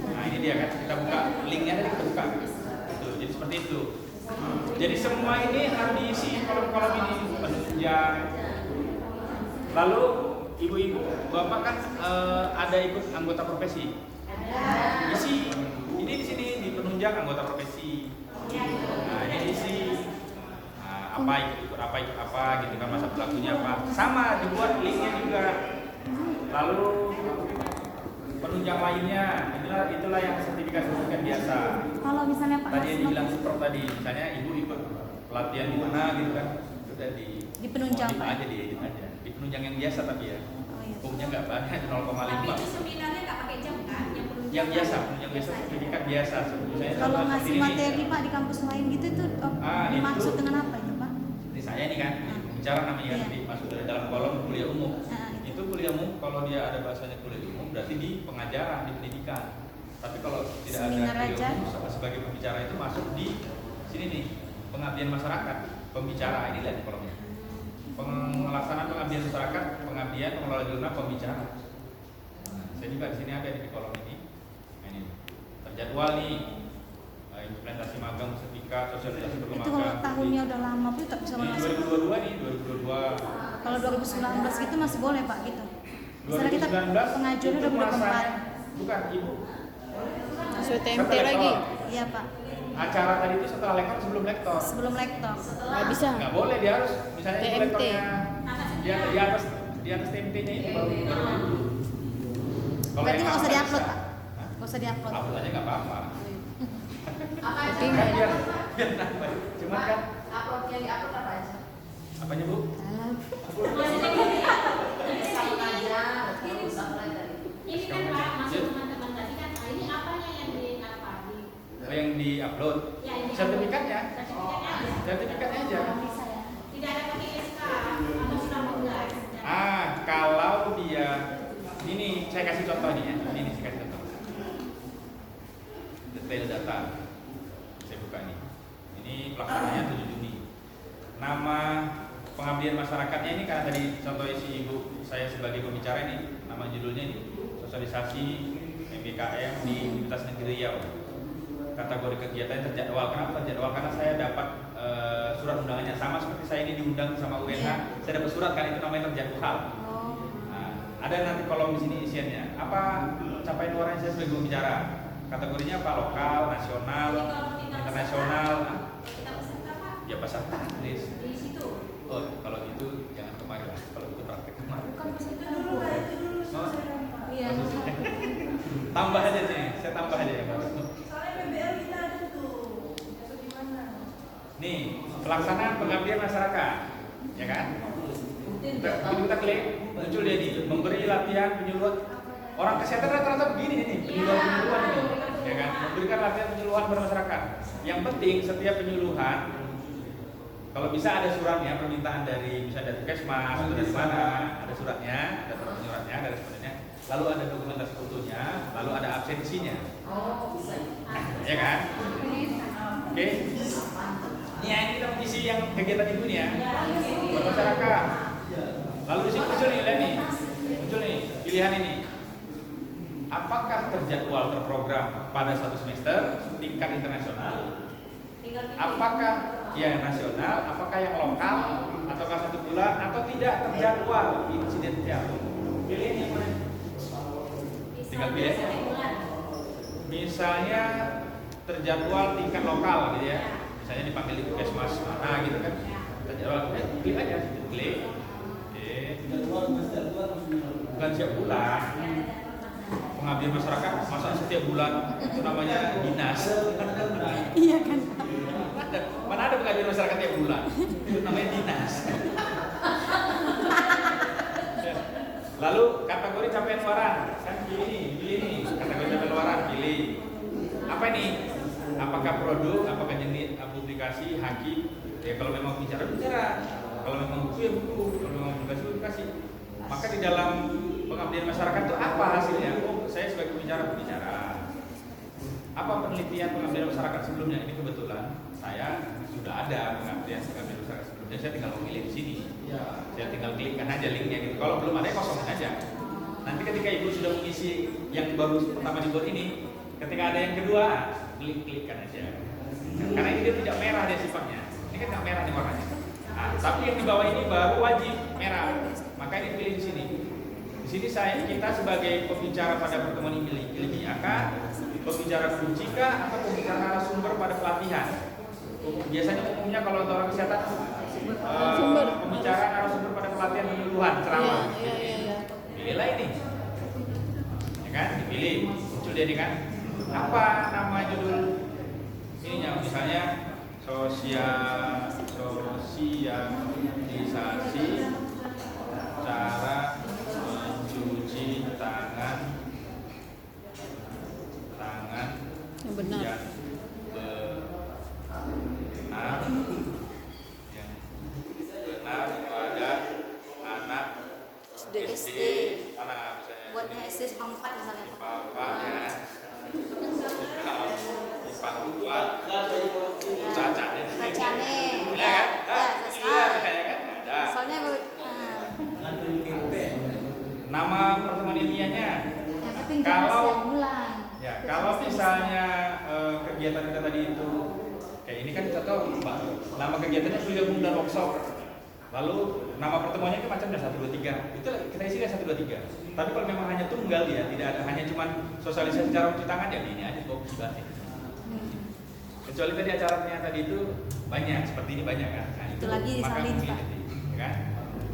Nah ini dia kan, kita buka linknya tadi kita buka. Tuh, jadi seperti itu. Jadi semua ini harus diisi kolom-kolom ini penunjang. Lalu ibu-ibu, bapak kan ada ikut anggota profesi. Isi ini di sini di penunjang anggota profesi. Nah ini isi apa ikut apa gitu kan, masa berlakunya apa. Sama dibuat linknya juga. Lalu penunjang lainnya, itulah yang sertifikat biasa. Kalau misalnya Pak Tadi yang Hasno dibilang super tadi, misalnya ibu ikut pelatihan di mana gitu kan, sudah Di penunjang, edit Pak? aja, diedit aja. Di penunjang yang biasa tapi ya, Oh, iya. hukumnya nggak banyak, 0,5. Tapi itu seminarnya nggak pakai jam kan? Yang penunjang Yang biasa, penunjang biasa sertifikat biasa. Misalnya kalau contoh ngasih seperti ini. materi Pak di kampus lain gitu itu dimaksud itu. dengan apa itu Pak? Seperti saya ini kan, bicara namanya kan, Iya. masuk dari dalam kolom kuliah umum. Itu. Itu kuliah umum, kalau dia ada bahasanya kuliah umum, berarti di pengajaran, di pendidikan. Tapi kalau tidak Seminar ada kuliah aja. umum, sebagai pembicara itu masuk di sini nih, pengabdian masyarakat, pembicara, ini lihat kolomnya. Pelaksanaan pengabdian masyarakat, pengabdian, pengelola jurnal, pembicara. Nah, saya juga di sini ada di kolom ini. Nah, ini terjadwal nih, implementasi magang, sertifikat, sosialisasi Itu kalau bermagang. tahunnya udah lama Bu tak bisa Ini masuk. 2022 nih, 2022. Kalau 2019 gitu masih boleh Pak gitu. Misalnya kita 2019 pengajuannya itu udah bulan masanya- 4. Bukan ibu. Sesuai TMT Setelah lagi. lektor. Iya Pak. Acara tadi itu setelah lektor sebelum lektor. Sebelum lektor. Nggak bisa. Nggak boleh, dia harus misalnya itu TMT. lektornya di atas TMT-nya itu baru. Kalau Berarti yang nggak usah apa diupload bisa. Pak. Hah? Nggak usah diupload. Upload aja nggak apa-apa. Apa aja? Kan biar nambah. Cuman kan Uploadnya di upload apa aja? apanya Bu? Sama aja, terus apply tadi. Ini kan Pak, masuk teman-teman tadi kan, ini apanya yang di apa? Oh, yang di-upload. Ya, ini Sertifikatnya. sertifikatnya aja. Sertifikatnya aja. Tidak ada pakai SK atau sudah mengelas. Kalau dia ini saya kasih contoh nih ya. Ini saya kasih contoh. Detail data. Saya buka nih. Ini pelaksanaannya 7 Juni. Nama pengabdian masyarakatnya ini karena tadi contoh isi ibu saya sebagai pembicara ini, nama judulnya ini sosialisasi MBKM di Universitas Negeri Riau. Kategori kegiatan terjadwal. Kenapa terjadwal? Karena saya dapat surat undangannya sama seperti saya ini diundang sama UNH. Saya dapat surat kan, itu namanya terjadwal. Nah, ada nanti kolom di sini isiannya. Apa capaian luaran saya sebagai pembicara? Kategorinya apa? Lokal, nasional, internasional. Nah, Kita peserta Pak ya peserta tulis. di situ. Oh, kalau gitu jangan kemarin lah. Kalau itu praktek kemarin. Bukan peserta Itu dulu lah, itu dulu Oh. selesai Pak. Iya. Tambah aja sih, saya tambah aja yang baru. Soalnya PBL kita ada tuh. Atau gimana? Nih, pelaksanaan pengabdian masyarakat, ya kan? Kita klik, muncul dia nih, memberi latihan penyuluhan. Orang kesehatan rata-rata begini nih, penyuluhan ini, ya kan? Memberikan latihan penyuluhan kepada masyarakat. Yang penting setiap penyuluhan, kalau bisa ada suratnya, permintaan dari misalnya dari Puskesmas atau dari mana, ada suratnya, ada suratnya, ada responnya. Lalu ada dokumentasi fotonya, lalu ada absensinya, Oh, bisa. ya kan? Oke. Ini yang kita mengisi yang kegiatan ibu nih ya, buat masyarakat. Lalu di sini muncul nih, lihat nih, muncul nih pilihan ini. Apakah terjadwal terprogram pada satu semester tingkat internasional? Apakah yang nasional? Apakah yang lokal? Ataukah 1 bulan? Atau tidak terjadwal insidental? Pilih yang mana? Tinggal pilih. Bulan. misalnya terjadwal tingkat lokal gitu ya, misalnya dipanggil di puskesmas mana gitu kan, terjadwal klik aja, klik. Bukan setiap bulan. Pengabdian masyarakat masa setiap bulan itu namanya dinas. Iya kan. Mana ada pengabdian masyarakat tiap bulan? Itu namanya dinas. Lalu kategori capaian luaran, kan pilih nih, kategori capaian luaran pilih. Apa nih? Apakah produk, apakah jenis publikasi, haki? Ya kalau memang bicara, kalau memang buku ya buku, kalau memang publikasi. Maka di dalam pengabdian masyarakat itu apa hasilnya? Oh, saya sebagai pembicara. Apa penelitian pengabdian masyarakat sebelumnya? Ini kebetulan saya sudah ada pengabdian masyarakat sebelumnya. Saya tinggal memilih di sini. Saya tinggal klikkan aja linknya gitu. Kalau belum ada, kosongin aja. Nanti ketika ibu sudah mengisi yang baru pertama dibuat ini, ketika ada yang kedua, klikkan aja. Karena ini dia tidak merah dia sifatnya. Ini kan nggak merah nih warnanya. Nah, tapi yang di bawah ini baru wajib merah. Maka ini pilih di sini. Di sini kita sebagai pembicara pada pertemuan ilmiah akan pembicara kunci kah atau pembicara narasumber pada pelatihan. Biasanya umumnya kalau orang kesehatan pembicara narasumber pada pelatihan penyuluhan ceramah. Pilihlah ini, ya kan? Dipilih, muncul dia ini kan. Apa nama judul ininya? Misalnya sosialisasi cara mencuci tangan yang benar. yang benar pada anak SD. anak misalnya Buatnya SD 4 misalnya. Bapak ya buat cacat ya Bacane. kan? Selesai. Ada. Soalnya Nama pertemuan ilmiahnya. yang penting Kalau bulan. ya, kalau misalnya kegiatan kita tadi itu kayak ini kan kita tahu nama kegiatannya kuliah umum dan workshop. Lalu nama pertemuannya itu macam 1, 2, 3. Itu kita isi 1, 2, 3. Tapi kalau memang hanya tunggal ya, tidak ada hanya cuma sosialisasi cara mencuci tangan ya ini aja kok bisa batin. Kecuali tadi acaranya tadi itu banyak, seperti ini banyak kan. Nah, Itu lagi maka disalin, mungkin Pak. ya kan?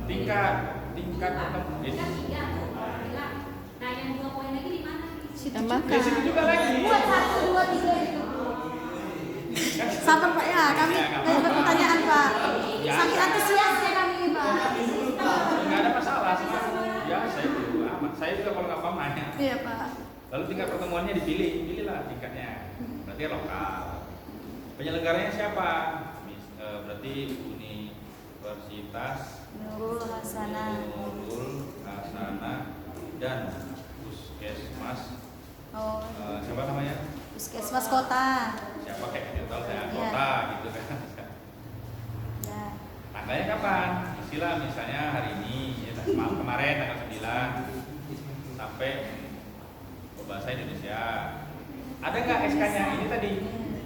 Tingkat Kan 3 bilang. Nah yang 2 poin lagi di mana? di situ juga lagi. Buat 1, 2, 3 itu. Sabar Pak ya, kami ada pertanyaan Pak. Ya. Saking antusias ya kami Pak. Nggak ada masalah sih. Ya saya juga amat. Saya juga kalau nggak paham nanya. Iya Pak. Lalu tingkat pertemuannya pilihlah tingkatnya. Berarti lokal. Penyelenggaranya siapa? Berarti Universitas Nurul Hasanah. Dan Puskesmas. Oh, Siapa namanya? Puskesmas Kota. Siapa kayak nggak tahu saya Iya. kota gitu kan. Ya. Tanggalnya kapan? Istilah misalnya hari ini, ya, kemarin tanggal 9 sampai bahasa Indonesia. Ada nggak SK-nya? Ini tadi.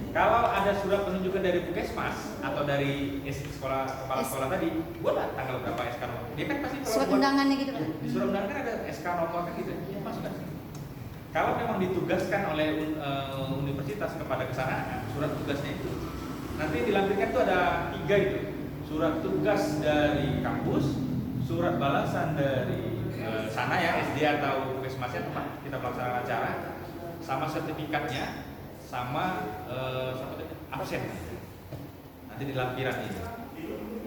Kalau ada surat penunjukan dari Puskesmas atau dari kepala sekolah tadi, buatlah tanggal berapa SK nomor. Dia kan pasti kalau Surat buat undangannya gitu Pak. di surat undangan kan ada SK nomor kan gitu. Ya, masukkan. Kalau memang ditugaskan oleh universitas kepada kesana, surat tugasnya itu nanti dilampirkan tuh ada 3 itu. Surat tugas dari kampus, surat balasan dari sana ya SD atau Puskesmasnya tempat kita melaksanakan acara, sama sertifikatnya, sama absen. Nanti di lampiran ini.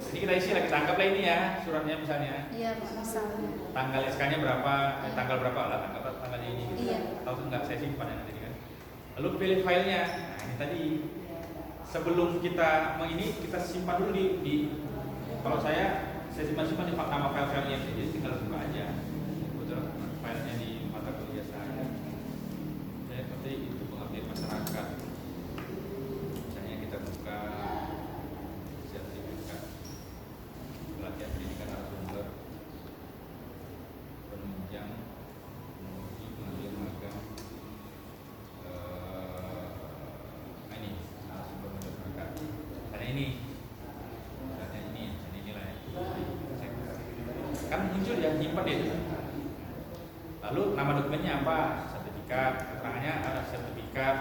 Jadi kita isi lagi, tangkaplah ini ya suratnya misalnya. Iya Pak, misalnya. Tanggal SK-nya berapa, tanggal berapa lah, tanggalnya ini gitu. Iya. Tahu tuh nggak, saya simpan ya nanti kan. Lalu pilih filenya. Nah ini tadi sebelum kita ini kita simpan dulu di kalau saya simpan di nama file-filenya, jadi tinggal buka aja. Betul, filenya di mata kuliah saya. Saya seperti itu pengabdian masyarakat. Misalnya kita buka sertifikat pelatihan pendidikan narasumber penunjang menguji pengabdian magang ini narasumber masyarakat. Karena ini inilah ya. Kan muncul ya, nyimpan dia. Lalu nama dokumennya apa? Sertifikat sertifikat, keterangannya ada sertifikat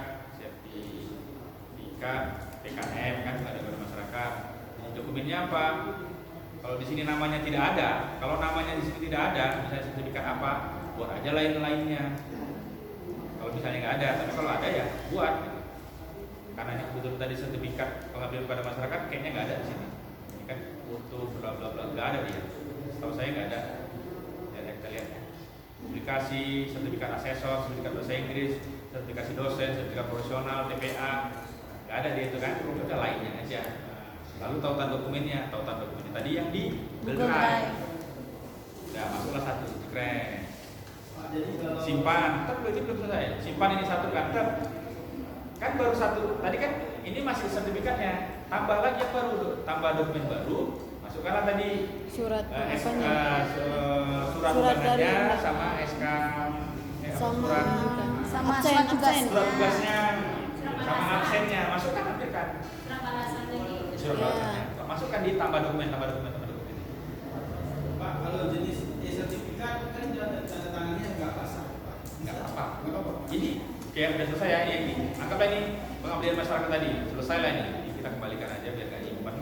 PKM kan ada pada masyarakat. Dokumennya apa? Kalau di sini namanya tidak ada, kalau namanya di sini tidak ada, misalnya sertifikat apa, buat aja lainnya. Kalau misalnya nggak ada, tapi kalau ada ya buat. Karena ini kebetulan tadi sertifikat pengabdian pada masyarakat kayaknya nggak ada di sini. Ini kan foto bla bla bla nggak ada dia. Setahu saya nggak ada. Ya kita lihat. Publikasi, sertifikat asesor, sertifikat bahasa Inggris, sertifikasi dosen, sertifikat profesional, TPA, nggak ada dia itu kan. Udah lainnya aja. Lalu tautan dokumennya tadi yang di Google Drive. Nah, masuklah satu, keren. Simpan, tapi berarti belum selesai. Simpan ini satu kan baru satu. Tadi kan ini masih sertifikatnya. Tambah lagi yang baru, tambah dokumen baru. Masukkanlah tadi Surat surat undangannya sama SK sama surat tugasnya sama absennya. Masukkan, ambilkan. Berapa alasan lagi? Masukkan di tambah dokumen. Pak, kalau jenis sertifikat kan tanda tangannya nggak pasang, Pak. Nggak apa-apa. Jadi kayak udah selesai ya ini. Anggaplah ini pengabdian masyarakat tadi selesai lah ini. Kita kembalikan aja biar nggak nyimpan.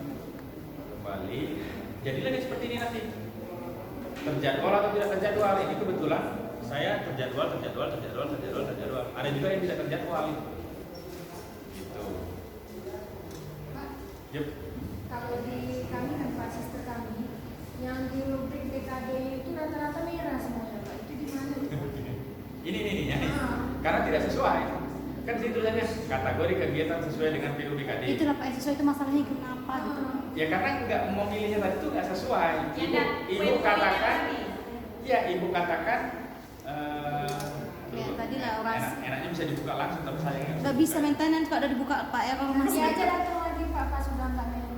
Kembali. Jadilah dia seperti ini nanti. Terjadwal atau tidak terjadwal, ini kebetulan saya terjadwal. Ada juga yang tidak terjadwal. Gitu. Yep. Kalau di kami kan Pak, sister kami yang di rubrik BKD itu rata-rata merah semuanya Pak. Itu gimana? Ini karena tidak sesuai. Kan situ tulisannya kategori kegiatan sesuai dengan PUBKD. Itu lah Pak, sesuai itu masalahnya kenapa gitu. Ya karena nggak mau milihnya tadi itu nggak sesuai. Ibu katakan Ya tadi lah orang enaknya bisa dibuka langsung, tapi sayangnya nggak bisa maintenance kalau udah dibuka Pak ya kalau masih. Masih aja datang lagi Pak sudah nggak main.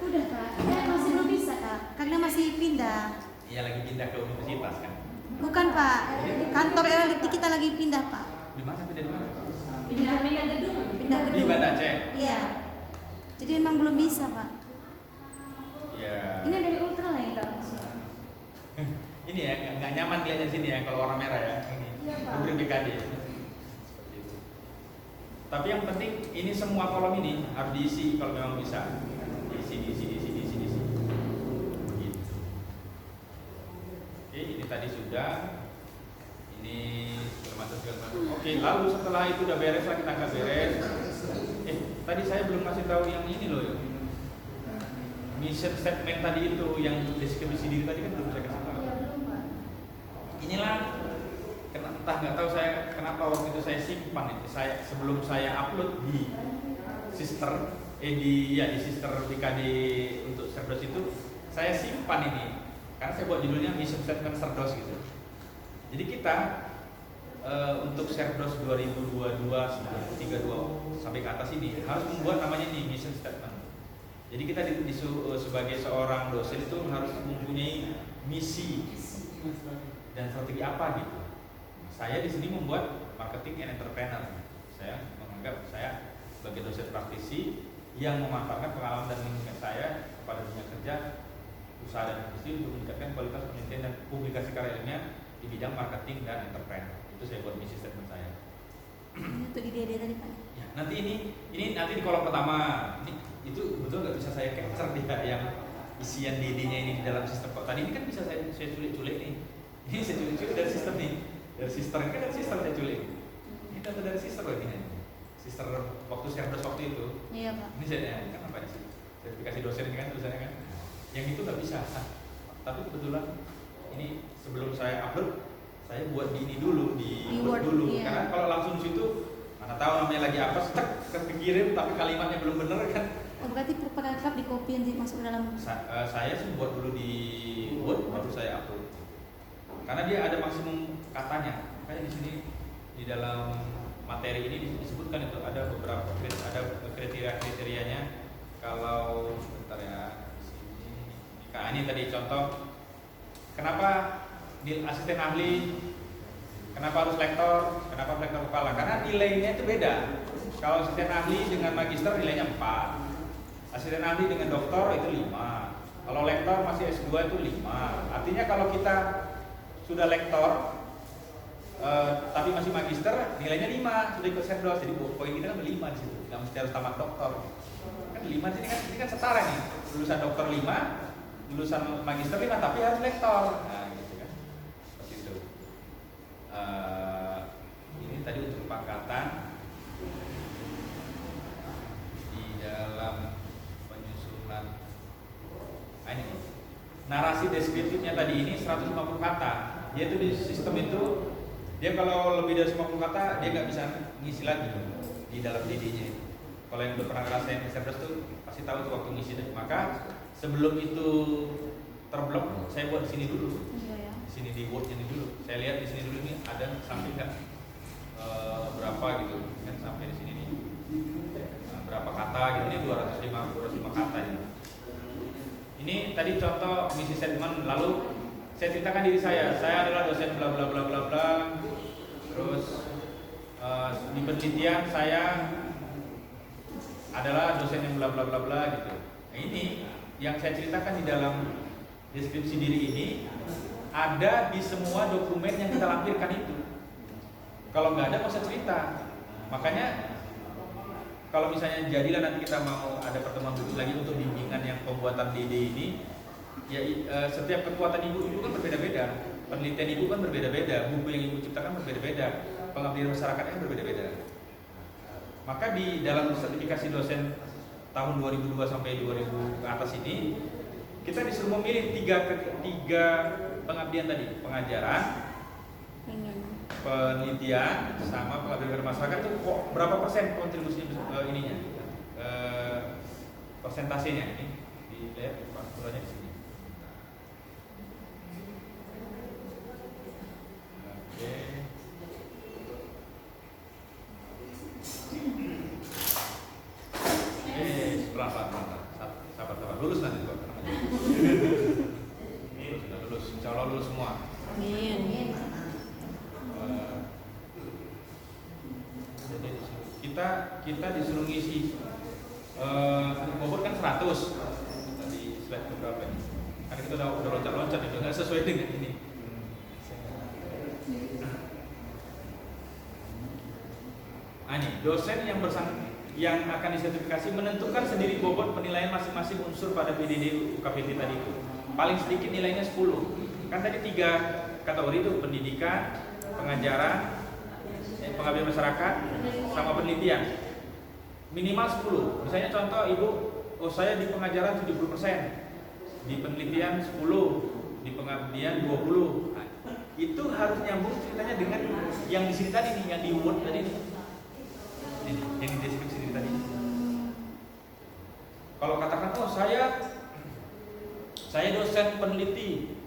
Udah Kak, ya masih belum bisa Kak, karena masih pindah. Iya lagi pindah ke universitas kan. Bukan Pak, kantor LLT kita lagi pindah Pak. Di mana pindah di mana? Pindah gedung. Pindah Di gedung. Banda Aceh. Iya. Jadi memang belum bisa Pak. Ya. Ini dari Ultraline Kak. Ini ya nggak nyaman lihatnya sini ya kalau warna merah ya. Ini Iya, Pak. rubrik BKD. Seperti itu. Tapi yang penting ini semua kolom ini harus diisi kalau memang bisa. Diisi. Gitu. Oke, ini tadi sudah. Ini segala macam. Oke, lalu setelah itu udah beres lah kita angkat beres. Tadi saya belum kasih tahu yang ini loh. Mission statement tadi itu yang deskripsi diri tadi kan belum saya kasih tahu. Inilah entah nggak tahu saya kenapa waktu itu saya simpan itu sebelum saya upload di sister di sister BKD untuk Serdos itu saya simpan ini karena saya buat judulnya mission statement Serdos gitu. Jadi kita untuk Serdos 2022 1932 sampai ke atas ini harus membuat namanya ini mission statement. Jadi kita sebagai seorang dosen itu harus mempunyai misi dan strategi apa gitu. Saya di sini membuat marketing and entrepreneur. Saya menganggap saya sebagai dosen praktisi yang memanfaatkan pengalaman dan minat saya kepada dunia kerja, usaha dan industri untuk meningkatkan kualitas penelitian dan publikasi karya ilmiah di bidang marketing dan entrepreneur. Itu saya buat misi statement saya. Itu di DD tadi Pak. Ya, nanti ini nanti di kolom pertama. Itu betul nggak bisa saya capture dia yang isian DD-nya ini di dalam sistem kok. Tadi ini kan bisa saya culik-culik nih. Ini saya culik-culik dari sistem nih. Dari sistem kan dari sistem saya culik. Ini data dari sistem loh ini. Sistem waktu Serdos waktu itu. Iya Pak. Ini saya kan apa sih? Sertifikasi dosen ini kan tulisannya kan. Yang itu nggak bisa. Tapi kebetulan ini sebelum saya upload saya buat di ini dulu di Word dulu. Iya. Karena kalau langsung di situ mana tahu namanya lagi apa, kepikirin tapi kalimatnya belum bener kan. Oh berarti per paragraf di copy nanti masuk ke dalam. Saya sih buat dulu di Word baru saya upload. Karena dia ada maksimum katanya. Makanya di sini di dalam materi ini disebutkan itu ada beberapa kriteria-kriterianya. Kalau bentar ya sini. Nah, ini tadi contoh. Kenapa asisten ahli? Kenapa harus lektor? Kenapa lektor kepala? Karena nilainya itu beda. Kalau asisten ahli dengan magister nilainya 4. Asisten ahli dengan doktor itu 5. Kalau lektor masih S2 itu 5. Artinya kalau kita sudah lektor tapi masih magister, nilainya 5, sudah ikut Serdos, jadi poin kita kan 5 di situ, nggak mesti harus tamat doktor. Kan 5 ini kan setara nih, lulusan doktor 5, lulusan magister 5, tapi harus lektor. Nah, gitu kan, seperti itu. Ini tadi untuk pangkatan di dalam penyusunan. Ini narasi deskriptifnya tadi ini 150 kata. Dia tuh di sistem itu, dia kalau lebih dari 50 kata dia nggak bisa ngisi lagi di dalam DD-nya. Kalau yang udah pernah ngerasain Serdos tuh pasti tahu tuh waktu ngisi deh. Maka sebelum itu terblok, saya buat di sini dulu. Iya ya. Di sini di Word ini dulu. Saya lihat di sini dulu nih ada sampai nggak berapa gitu kan, sampai di sini nih berapa kata gitu, ini 205 kata ini. Ini tadi contoh misi statement, lalu saya ceritakan diri saya adalah dosen bla bla bla bla bla, terus di penelitian saya adalah dosen yang bla bla bla bla gitu. Nah, ini yang saya ceritakan di dalam deskripsi diri ini ada di semua dokumen yang kita lampirkan itu. Kalau nggak ada, nggak usah cerita. Makanya kalau misalnya jadilah nanti kita mau ada pertemuan khusus lagi untuk bimbingan yang pembuatan DD ini, ya setiap kekuatan ibu kan berbeda-beda, penelitian ibu kan berbeda-beda, buku yang ibu ciptakan berbeda-beda, pengabdian masyarakatnya berbeda-beda. Maka di dalam sertifikasi dosen tahun 2002 sampai 2000 ke atas ini, kita disuruh memilih tiga pengabdian tadi, pengajaran, penelitian, sama pengabdian masyarakat itu kok berapa persen kontribusinya ininya, persentasenya ini dilihat fakturanya di sini. Oke. Pelan-pelan, sabar, lulus nanti kok. Ini sudah lulus, insya Allah lulus semua. Amin. Kita disuruh ngisi bobot kan 100 tadi slide beberapa ini. Karena kita udah loncat-loncat itu nggak sesuai dengan ini. Ini dosen yang akan disertifikasi menentukan sendiri bobot penilaian masing-masing unsur pada PDD UKPT tadi itu. Paling sedikit nilainya 10. Kan tadi 3 kategori itu, pendidikan, pengajaran, pengabdian masyarakat, sama penelitian. Minimal 10. Misalnya contoh ibu, saya di pengajaran 70%, di penelitian 10, di pengabdian 20. Nah, itu harus nyambung ceritanya dengan yang di sini tadi nih, yang di Word tadi nih. Yang di deskripsi ini tadi. Kalau katakan, saya dosen peneliti,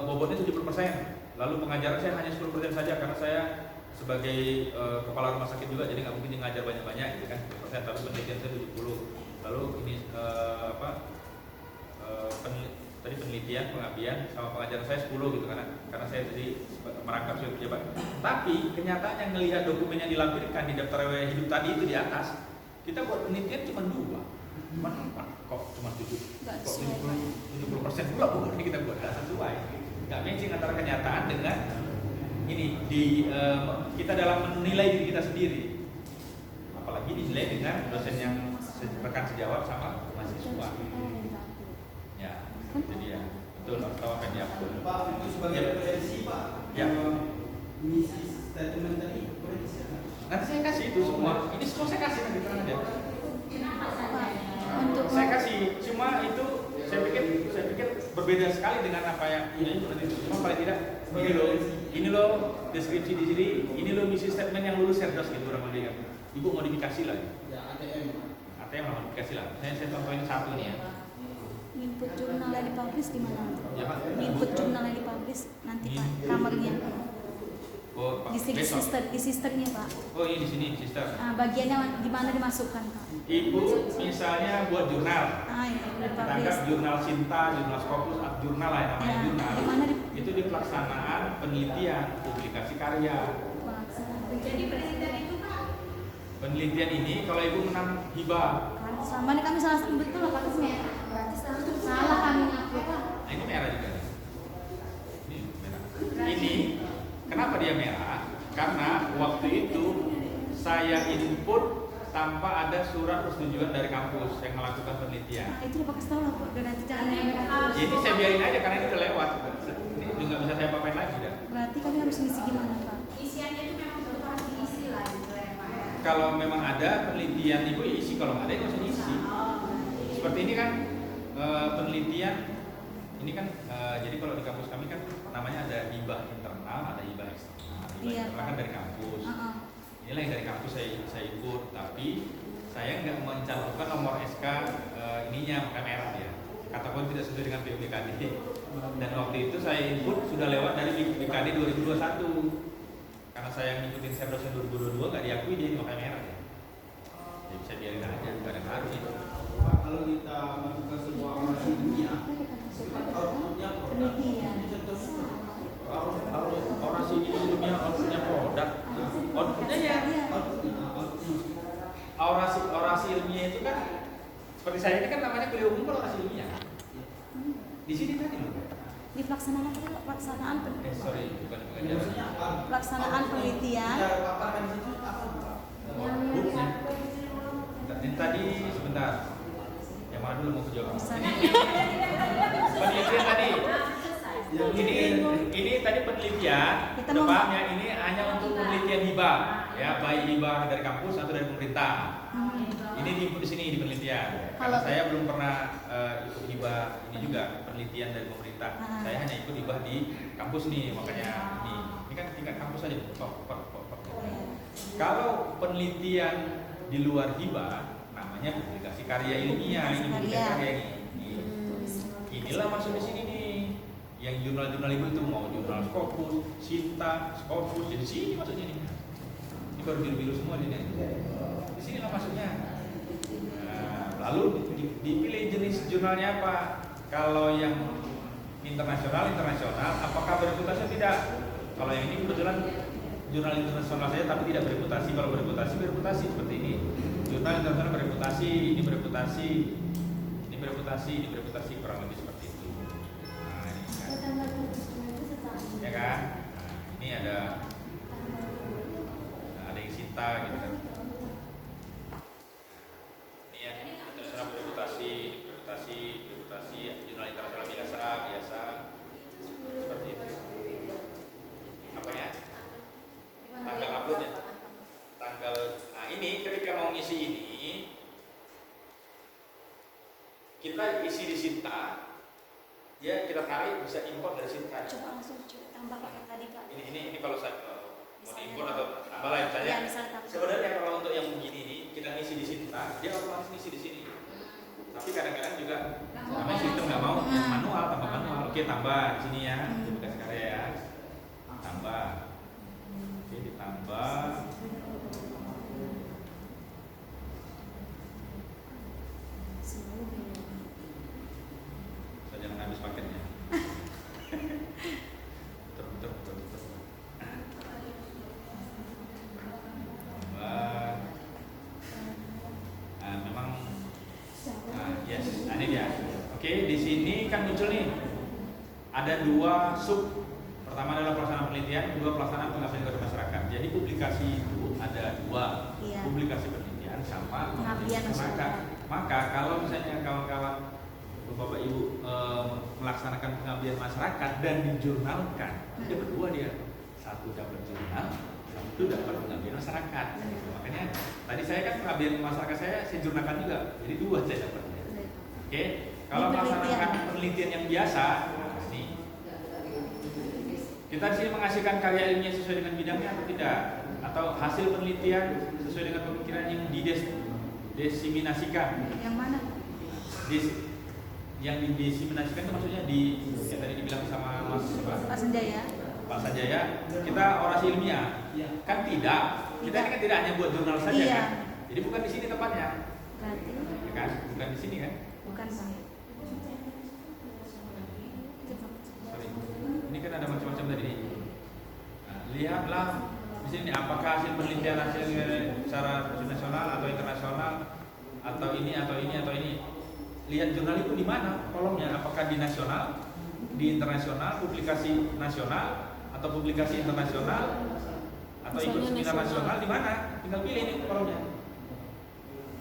bobotnya 70%, lalu pengajaran saya hanya 10% saja karena saya sebagai kepala rumah sakit juga, jadi nggak mungkin ngajar banyak-banyak gitu kan, tapi penelitian saya 70. Lalu ini tadi penelitian, pengabdian, sama pengajaran saya 10 gitu karena saya jadi merangkap sebagai pejabat. Tapi kenyataannya ngelihat dokumen yang dilampirkan di daftar riwayat hidup tadi itu di atas, kita buat penelitian cuma 2, kok cuma 70% pula bukan kita buat, nggak sesuai, nggak matching antara kenyataan dengan ini kita dalam menilai diri kita sendiri, apalagi dinilai dengan dosen yang rekan sejawat sama mahasiswa. Ya, jadi ya betul, harus tahu apa yang diatur. Pak, itu sebagai referensi Pak. Ya. Misi statement tadi boleh disiapkan. Nanti saya kasih itu semua. Ini semua saya kasih nanti tenang aja. Untuk Saya kasih, cuma itu saya pikir berbeda sekali dengan apa yang ini seperti itu. Cuma paling tidak ini loh deskripsi di sini, ini loh misi statement yang lulus Serdos gitu kurang lebih kan. Ibu modifikasi lagi. Ya, ATM lah modifikasi lah. Saya contohin satu nih ya. input jurnal yang dipublish di mana? Ya Pak. Input jurnal yang dipublish nanti Pak, kamarnya. Oh, Pak. Di sisternya Pak. Oh, ini di sini, sister. Bagiannya di mana dimasukkan Pak? Ibu misalnya buat jurnal. Iya, Kita anggap jurnal Sinta, jurnal Scopus, jurnal lah yang namanya jurnal. Di mana Itu di pelaksanaan penelitian, publikasi karya. Jadi penelitian itu Pak, Penelitian ini kalau ibu menang hibah. sama nih kami salah satu betul Pak, merah. Berarti salah kami ngaku Pak. Nah, ini merah juga. Ini merah. Ini kenapa dia merah? Karena waktu itu saya input tanpa ada surat persetujuan dari kampus yang melakukan penelitian. Nah, itu udah kasih tahu lah, udah nanti caranya merah. Jadi saya biarin aja karena ini udah lewat. Ini nggak bisa saya apain lagi dah. Berarti kami harus ngisi gimana, Pak? Isiannya itu memang betul harus diisi lah gitu ya Pak. Kalau memang ada penelitian ibu ya isi, kalau nggak ada ya nggak usah diisi. Seperti ini kan penelitian, ini kan jadi kalau di kampus kami kan namanya ada hibah internal, ada hibah eksternal. Hibah Iya, internal kan dari kampus. Inilah yang dari kampus saya ikut, tapi saya nggak mencantumkan nomor SK ininya maka merah ya. Katakan tidak sesuai dengan BPKD. Dan waktu itu saya input sudah lewat dari BPKD 2021. Karena saya ngikutin Seprosnya 2022 nggak diakui dia maka merah ya. Jadi bisa biarin aja, nggak ada harus itu. Pak, kalau kita melakukan sebuah orasi dunia, outputnya produk. Orasi ilmiah outputnya produk. Outputnya ya. Orasi ilmiah itu kan seperti saya ini kan namanya kuliah umum kalau orasi ilmiah. Di sini tadi loh. Di pelaksanaan apa? Pelaksanaan bukan pelaksanaan penelitian. Bukti. Ini tadi sebentar. Yang mana dulu mau jawab? Penelitian tadi. Ini tadi penelitian. Depannya ini hanya untuk penelitian hibah, ya baik hibah dari kampus atau dari pemerintah. Ini di sini di penelitian. Karena saya belum pernah ikut hibah ini juga penelitian dari pemerintah. Saya hanya ikut hibah di kampus nih, makanya ini kan tingkat kampus aja. Kalau penelitian di luar hibah namanya publikasi karya ilmiah, ini publikasi karya ini. Inilah masuk di sini nih. Yang jurnal-jurnal itu mau jurnal Scopus, Sinta, Scopus, jadi sini masuknya nih. Ini baru biru-biru semua nih. Di sini lah masuknya. Nah, lalu dipilih jenis jurnalnya apa? Kalau yang internasional, apakah bereputasi atau tidak? Kalau yang ini kebetulan jurnal internasional saja tapi tidak bereputasi. Kalau bereputasi seperti ini. Jurnal internasional bereputasi, ini bereputasi, kurang lebih seperti itu. Ya kan? Nah, ini ada yang Sinta gitu kan. Ini ya internasional bereputasi, jurnal internasional biasa seperti itu. Apa ya? Tanggal uploadnya. Nah ini ketika mau ngisi ini kita isi di Sinta. Ya kita tarik bisa import dari Sinta. Coba langsung tambah pakai tadi Pak. Ini kalau saya mau import atau tambah lain saja. Sebenarnya kalau untuk yang begini ini kita ngisi di Sinta, dia otomatis ngisi di sini. Tapi kadang-kadang juga namanya sistem nggak mau yang manual, tambah manual. Oke tambah di sini ya, bekas karya ya. Tambah. Oke ditambah. Jangan habis paketnya. Betul. Memang. Yes. Nah ini dia. Oke, di sini kan muncul nih. Ada dua sub. Pertama adalah pelaksanaan penelitian, kedua pelaksanaan pengabdian kepada masyarakat. Jadi publikasi itu ada dua. Iya. Publikasi penelitian sama Pengabdian masyarakat. Maka kalau misalnya kawan-kawan Bapak Ibu melaksanakan pengabdian masyarakat dan dijurnalkan, ada berdua dia. Satu dapat jurnal, satu dapat pengabdian masyarakat. Makanya tadi saya kan pengabdian masyarakat saya jurnalkan juga, jadi dua saya dapat. Oke, kalau melaksanakan penelitian yang biasa, nih kita di sini menghasilkan karya ilmiah sesuai dengan bidangnya atau tidak, atau hasil penelitian sesuai dengan pemikiran yang didesiminasikan. Yang mana? Yang didesiminasikan itu maksudnya yang tadi dibilang sama Pak Sanjaya, kita orasi ilmiah. Kan tidak. Kita ini kan tidak hanya buat jurnal saja kan. Jadi bukan di sini tempatnya. Berarti Ya kan? Bukan di sini kan? bukan Pak. Sorry. Ini kan ada macam-macam tadi. Nah, lihatlah di sini apakah hasil penelitian secara nasional atau internasional atau ini. Lihat jurnal itu di mana kolomnya, apakah di nasional, di internasional, publikasi nasional, atau publikasi internasional atau ikut Misalnya seminar nasional. nasional di mana? Tinggal pilih ini kolomnya.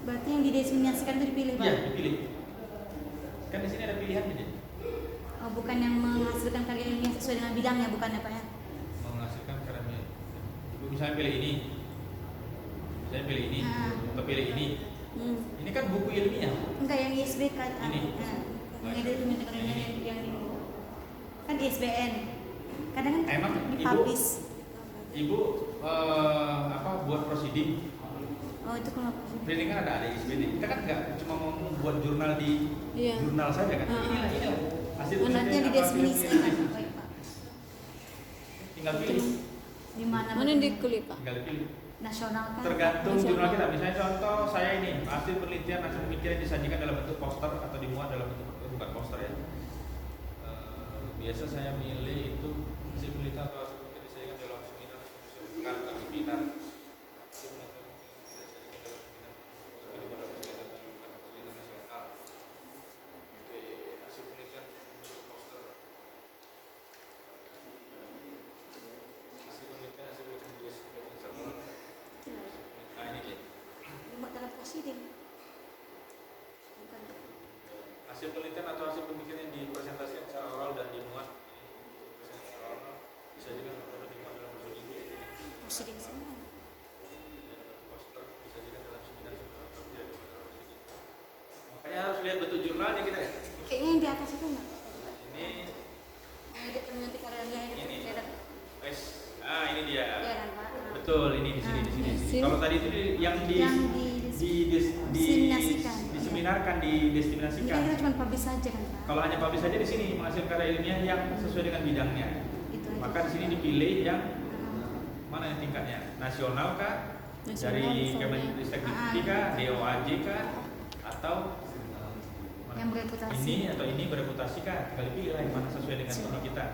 Berarti yang didesimasikan itu dipilih, Pak? Iya, dipilih. Kan di sini ada pilihan gitu. Oh, bukan yang menghasilkan karya ilmiah sesuai dengan bidangnya, bukan ya, Pak ya? Menghasilkan karya. Ibu misalnya pilih ini. Misalnya pilih ini atau pilih ini. Ini kan buku ilmiah. Enggak, yang ISBN kan. Ini. Yang ada dokumen yang di kan ISBN. Kadang kan Emang dipublish. Ibu buat proceeding. Oh, itu kalau Ini kan ada ISBN. Kita kan nggak cuma mau membuat jurnal di Iya. jurnal saja kan. Inilah hasil oh, nanti yang penelitian apa, didefinisikan. pilih. Baik, Pak. Tinggal pilih. Di mana? Mana yang diklik, Pak? Tinggal pilih. Nasional kan? Tergantung Nasional. jurnal kita. Misalnya contoh saya ini hasil penelitian hasil pemikiran disajikan dalam bentuk poster atau dimuat dalam bentuk bukan poster ya. Biasa saya milih itu hasil penelitian atau hasil pemikiran disajikan dalam seminar atau webinar. Dimuat dalam proceeding. Bukan. Hasil penelitian atau hasil pemikiran yang dipresentasikan secara oral dan dimuat secara oral bisa juga dimuat dalam prosedur Proceeding semua. poster bisa juga dalam seminar atau tidak dalam prosedur. Makanya harus lihat bentuk jurnalnya kita ya. Kayaknya yang di atas itu enggak? Ini Yang di nanti karyanya Ini. itu ada. ini dia. Iya kan, Pak? Betul, ini di sini di sini. Di sini. Kalau tadi itu yang Diseminasikan. diseminarkan, Ini kan dideterminasikan. kita cuma publish saja kan, Pak? Kalau hanya publish saja di sini menghasilkan karya ilmiah yang sesuai dengan bidangnya. Itu aja. Maka di sini dipilih yang mana yang tingkatnya? Nasional kah? Nasional Dari misalnya. Kemenristek Dikti kah? DOAJ kah? Atau Yang bereputasi. ini atau ini bereputasi kah? Tinggal dipilih lah yang mana sesuai dengan ini kita.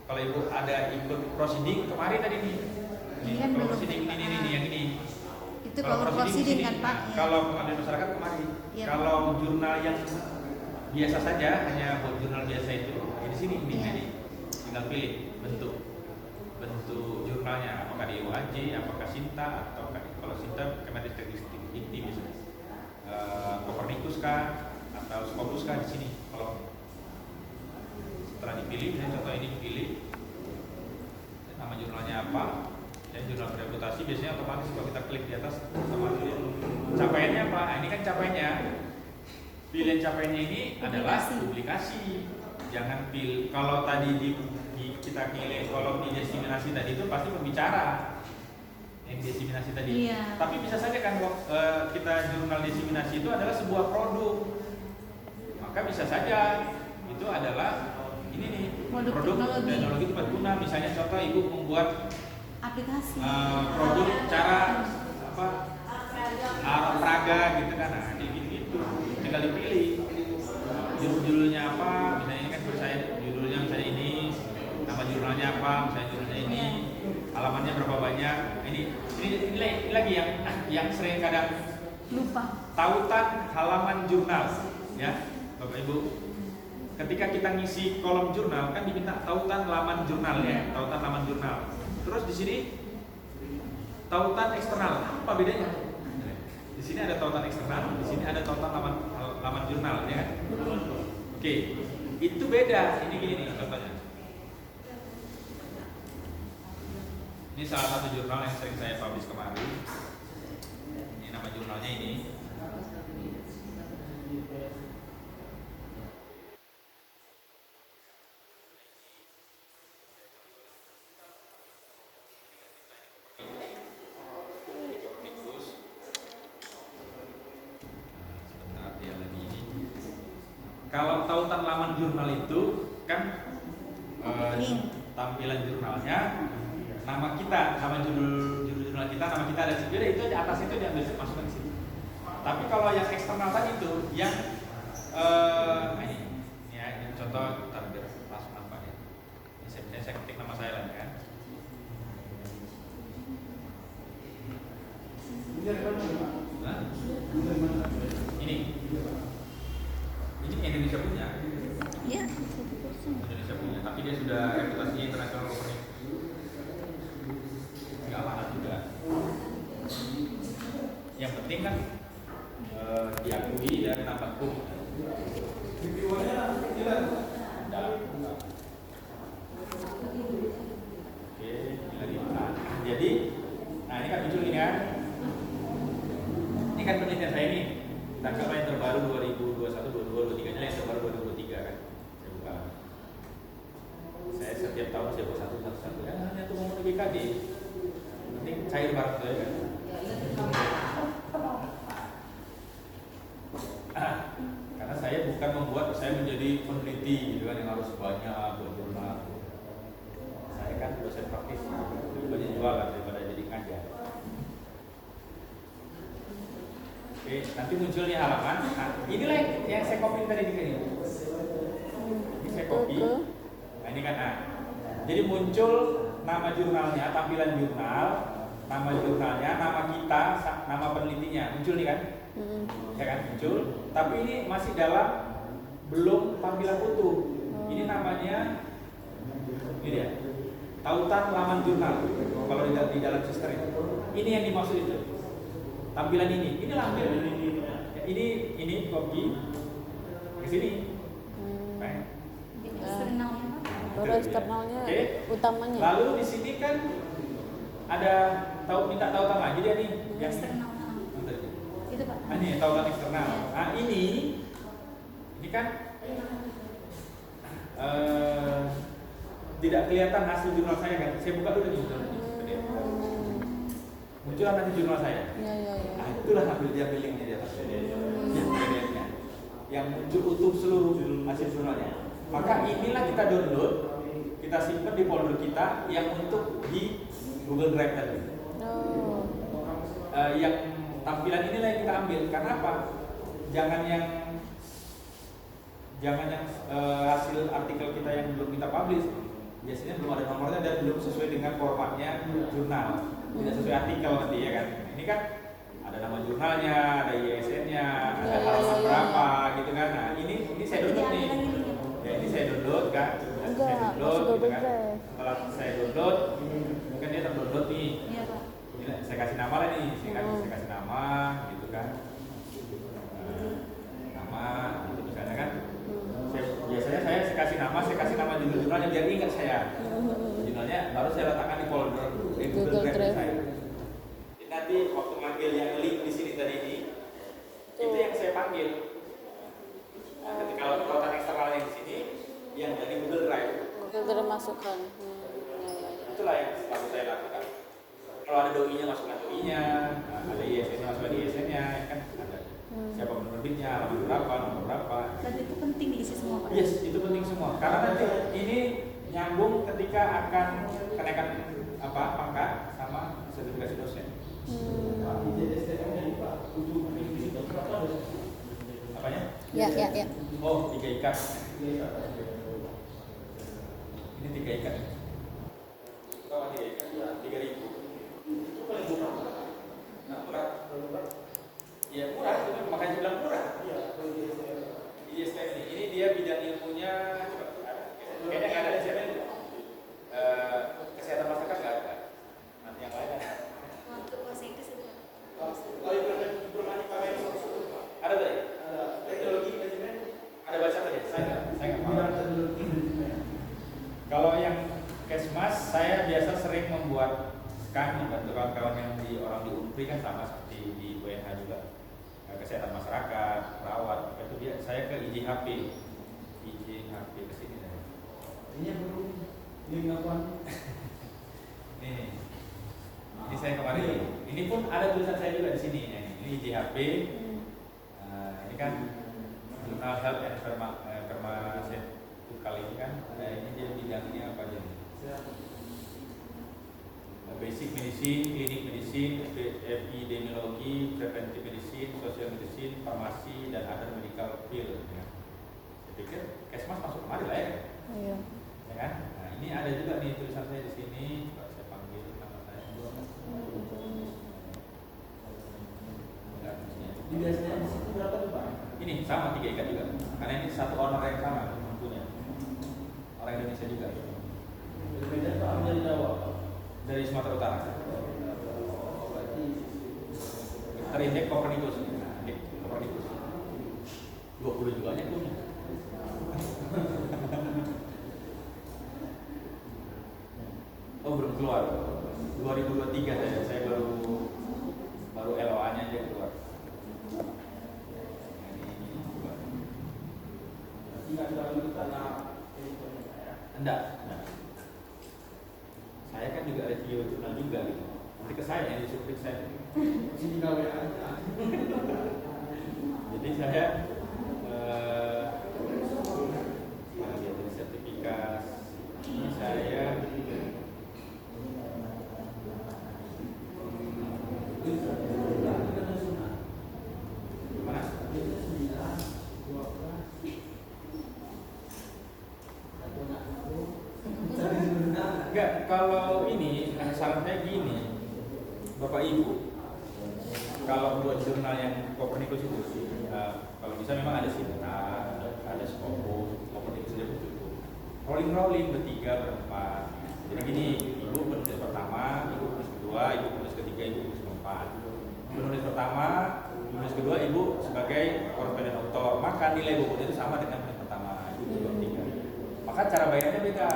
Kalau ibu ada ikut proceeding kemarin tadi nih. Ini kan Kalau belum. proceeding ini yang ini. Itu kalau proceeding di sini. kan, Pak? Nah, Iya. Kalau pengabdian masyarakat kemarin. Iya. Kalau jurnal yang biasa saja hanya buat jurnal biasa itu di sini ini Iya. jadi tinggal pilih bentuk jurnalnya apakah di UAJ, apakah Sinta atau kalau Sinta Kemenristek Dikti misalnya Kopernikus kah atau Scopus kah di sini. Kalau setelah dipilih, misalnya contoh ini dipilih nama jurnalnya apa, dan jurnal bereputasi biasanya otomatis kalau kita klik di atas otomatis dia. Capaiannya apa? Nah, ini kan capaiannya. Pilihan capaiannya ini adalah publikasi. Jangan pilih kalau tadi kita pilih kolom di diseminasi tadi itu pasti pembicara yang diseminasi tadi. Iya. Tapi bisa saja kan kita jurnal diseminasi itu adalah sebuah produk. Maka bisa saja itu adalah ini nih Produk teknologi. tepat guna. Misalnya contoh ibu membuat Aplikasi. produk cara Praga gitu kan, nah gitu tinggal dipilih judulnya apa, misalnya ini kan saya judulnya misalnya ini, nama jurnalnya apa, misalnya judulnya ini, halamannya berapa banyak. Ini lagi yang sering kadang Lupa. tautan halaman jurnal ya Bapak Ibu. Ketika kita ngisi kolom jurnal kan diminta tautan laman jurnal ya, tautan laman jurnal. Terus di sini tautan eksternal, apa bedanya? Di sini ada tautan eksternal, di sini ada tautan laman jurnal ya. Oke, itu beda. Ini gini nih contohnya. Ini salah satu jurnal yang sering saya publish kemarin. Ini nama jurnalnya ini. Kalau tautan laman jurnal itu kan tampilan jurnalnya, nama kita, nama judul jurnal kita, nama kita ada sendiri itu di atas itu diambil masukkan ke sini. Tapi kalau yang eksternal tadi itu yang ini ya, ini contoh biar langsung nampak ya. Ini saya ketik nama saya lah kan. Nah, ini Indonesia punya. Iya. Indonesia punya, tapi dia sudah reputasinya internasional company. Nggak mahal juga. Yang penting kan diakui dan nambah book. Reviewernya jalan. Oke, jadi, nah ini kan muncul ini kan. Ini kan penelitian saya nih. Tanggal yang terbaru 2021, 2022, 2023 nya yang terbaru 2023 kan. Saya buka. Saya setiap tahun saya buka satu. Ya hanya untuk ngomong GKD. Penting cair bareng saya kan. Karena saya bukan membuat saya menjadi peneliti gitu kan yang harus banyak berjurnal. Saya kan dosen praktis, lebih banyak jualan daripada jadi ngajar. Oke, nanti muncul nih halaman. Nah, inilah yang saya copy tadi di sini. Ini saya copy. Nah, ini kan jadi muncul nama jurnalnya, tampilan jurnal, nama jurnalnya, nama kita, nama penelitinya. Muncul nih kan? Ya kan muncul. Tapi ini masih dalam belum tampilan utuh. Ini namanya ini dia. Tautan laman jurnal. Kalau di dalam sistem ini yang dimaksud itu. Tampilan ini lampir ini copy ke sini. Eksternalnya Baru eksternalnya utamanya. Lalu di sini kan ada minta tautan lagi dia nih yang eksternal. Itu Pak. ini tautan eksternal. Nah ini kan tidak kelihatan hasil jurnal saya kan. Saya buka dulu nih jurnalnya. Muncullah nanti jurnal saya. Ya. Nah itulah ambil linknya di atas PDF-nya. Yang muncul utuh seluruh hasil jurnalnya. Maka inilah kita download, kita simpan di folder kita yang untuk di Google Drive tadi. Yang tampilan inilah yang kita ambil. Karena apa? Jangan yang hasil artikel kita yang belum kita publish. Biasanya belum ada nomornya dan belum sesuai dengan formatnya jurnal. Tidak sesuai artikel nanti ya kan. Ini kan ada nama jurnalnya, ada ISN-nya, ada halaman berapa gitu kan. Nah, ini saya download nih. Ya, ini saya download kan. Saya download gitu kan. Setelah saya download, mungkin dia terdownload nih. Iya, Pak. Ini saya kasih nama lah nih, saya kasih nama gitu kan. Nama gitu misalnya kan. Biasanya saya kasih nama jurnalnya biar ingat saya. Jurnalnya baru saya letakkan di folder Google Drive saya. Jadi nanti waktu manggil yang link di sini tadi ini, itu yang saya panggil. Nah, ketika tautan eksternalnya di sini, yang dari Google Drive. Google Drive masukkan. Itulah yang selalu saya lakukan. Kalau ada doi-nya masukkan doi-nya, ada ISN-nya masukkan ISN-nya, kan ada. Siapa penerbitnya, halaman berapa, nomor berapa. Dan itu penting diisi semua, Pak. Yes, itu penting semua. Karena nanti ini nyambung ketika akan kenaikan pangkat sama sertifikasi dosen. Apanya? Ya. Oh, 3 ikat. Ini 3 ikat. Berapa 3 ikat? 3.000. Itu paling murah. Nah, murah. Ya murah, itu makanya bilang murah. ISN ini dia bidang ilmunya kayaknya nggak ada di sini. Kesehatan masyarakat nggak ada. Nanti yang lain ada. Untuk bahasa Inggris itu. Ada tadi? Teknologi manajemen. Ada baca tadi? Saya nggak paham. Kalau yang Kesmas, saya biasa sering membuat scan membantu kawan-kawan yang orang di UNPRI kan sama seperti di UNH juga. Kesehatan masyarakat, perawat, itu dia. Saya ke IJHP ke sini. Ini belum link apa? Ini saya kemarin. Ini pun ada tulisan saya juga di sini. Ini IJHP. Ini kan Jurnal Health and Pharmaceutical ini kan. Ini dia bidangnya apa aja nih? Basic medicine, klinik medicine, epidemiologi, preventive medicine, social medicine, farmasi, dan other medical field. Ya. Saya pikir Kesmas masuk kemari lah ya. Iya. Ya kan? Nah, ini ada juga nih tulisan saya di sini. Coba saya panggil nama saya. Ini biasanya di situ berapa tuh Pak? Ini sama 3 ikat juga. Karena ini satu owner yang sama punya. Orang Indonesia juga. Sumatera Utara. Terindeks Copernicus. Indeks Copernicus. 20 juga nya punya. Oh belum keluar. 2023 saya baru LOA-nya aja keluar. Enggak. Saya kan juga review jurnal juga gitu. Nanti ke saya yang disuruh saya. Jadi saya sertifikat ini saya mana? Enggak, kalau ini saran saya gini, Bapak Ibu, kalau buat jurnal yang Copernicus itu, kalau bisa memang ada Sinta, ada Scopus, Copernicus saja cukup. Rolling bertiga, berempat. Jadi gini, Ibu penulis pertama, Ibu penulis kedua, Ibu penulis ketiga, Ibu penulis keempat. Penulis pertama, penulis kedua, Ibu sebagai korresponden autor, maka nilai buku itu sama dengan penulis pertama, Ibu kedua, ketiga. Maka cara bayarnya beda.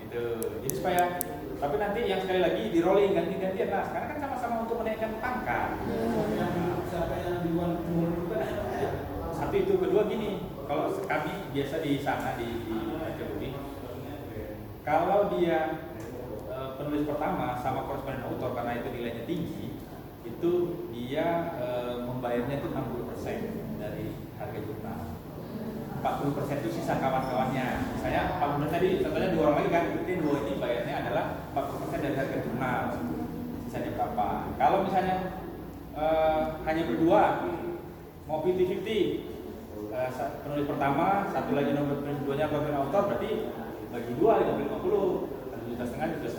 Gitu. Jadi supaya, tapi nanti yang sekali lagi di rolling ganti-gantian lah, karena kan sama-sama untuk menaikkan pangkat. Siapa yang duluan juga? Satu itu, kedua gini, kalau kami biasa di sana di Academy, kalau dia penulis pertama sama korresponden autor karena itu nilainya tinggi, itu dia membayarnya itu 60% dari harga jurnal. 40% itu sisa kawan-kawannya. Misalnya 40% tadi, contohnya 2 orang lagi kan, berarti 2 ini bayarnya adalah 40% dari harga jurnal. Sisanya berapa? Kalau misalnya hanya berdua, mau 50-50, penulis pertama, satu lagi nomor penulis keduanya korresponden autor, berarti bagi 2, 50-50, 1,5 juta.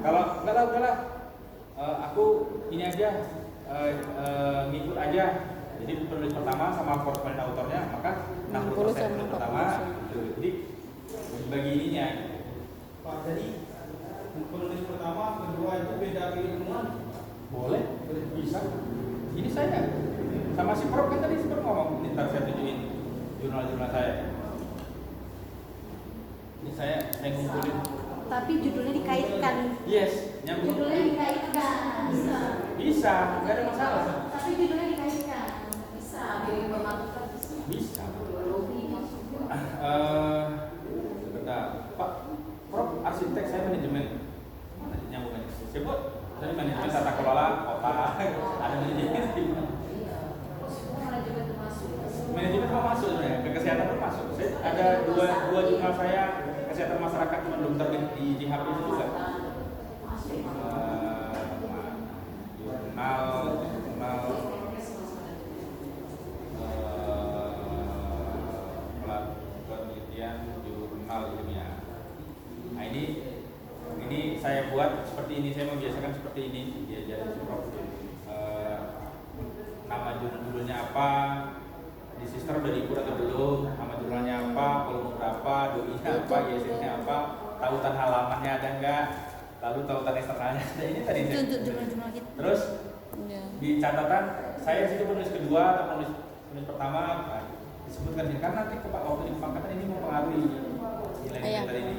Kalau enggak lah, aku ini aja, ngikut aja. Jadi penulis pertama sama korresponden autornya, maka 60% penulis pertama. Jadi bagi ininya. Pak, jadi penulis pertama, kedua itu beda keilmuan? Boleh, bisa. Ini saya sama si Prof kan tadi si Prof ngomong, ntar saya tunjukin jurnal-jurnal saya. Ini saya ngumpulin. Tapi judulnya dikaitkan. Yes, nyambung. Judulnya dikaitkan. Bisa, nggak ada masalah. Tapi judulnya dikaitkan. Bisa, bikin pemasukan bisa. Bisa. Biologi maksudnya. Sebentar, Pak, Prof arsitek, saya manajemen. Mana nyambungannya? Sebut, saya manajemen tata kelola kota. Ada manajemen di mana? Manajemen itu masuk. Manajemen mau masuk sebenarnya, ke kesehatan pun masuk. Saya ada dua jurnal saya kesehatan masyarakat cuma belum terbit di JHP itu juga. Penelitian jurnal ilmiah. Nah ini saya buat seperti ini, saya membiasakan seperti ini diajarin Prof. Nama judulnya apa, di sister udah diukur atau belum, nama jurnalnya apa, volume berapa, doi-nya apa, ISS-nya apa, tautan halamannya ada enggak, lalu tautan eksternalnya ada. Ini tadi Itu untuk jurnal-jurnal kita. Terus di catatan saya situ penulis kedua atau penulis pertama, nah, disebutkan sini karena nanti waktu di pangkatan ini mempengaruhi nilai tadi ini.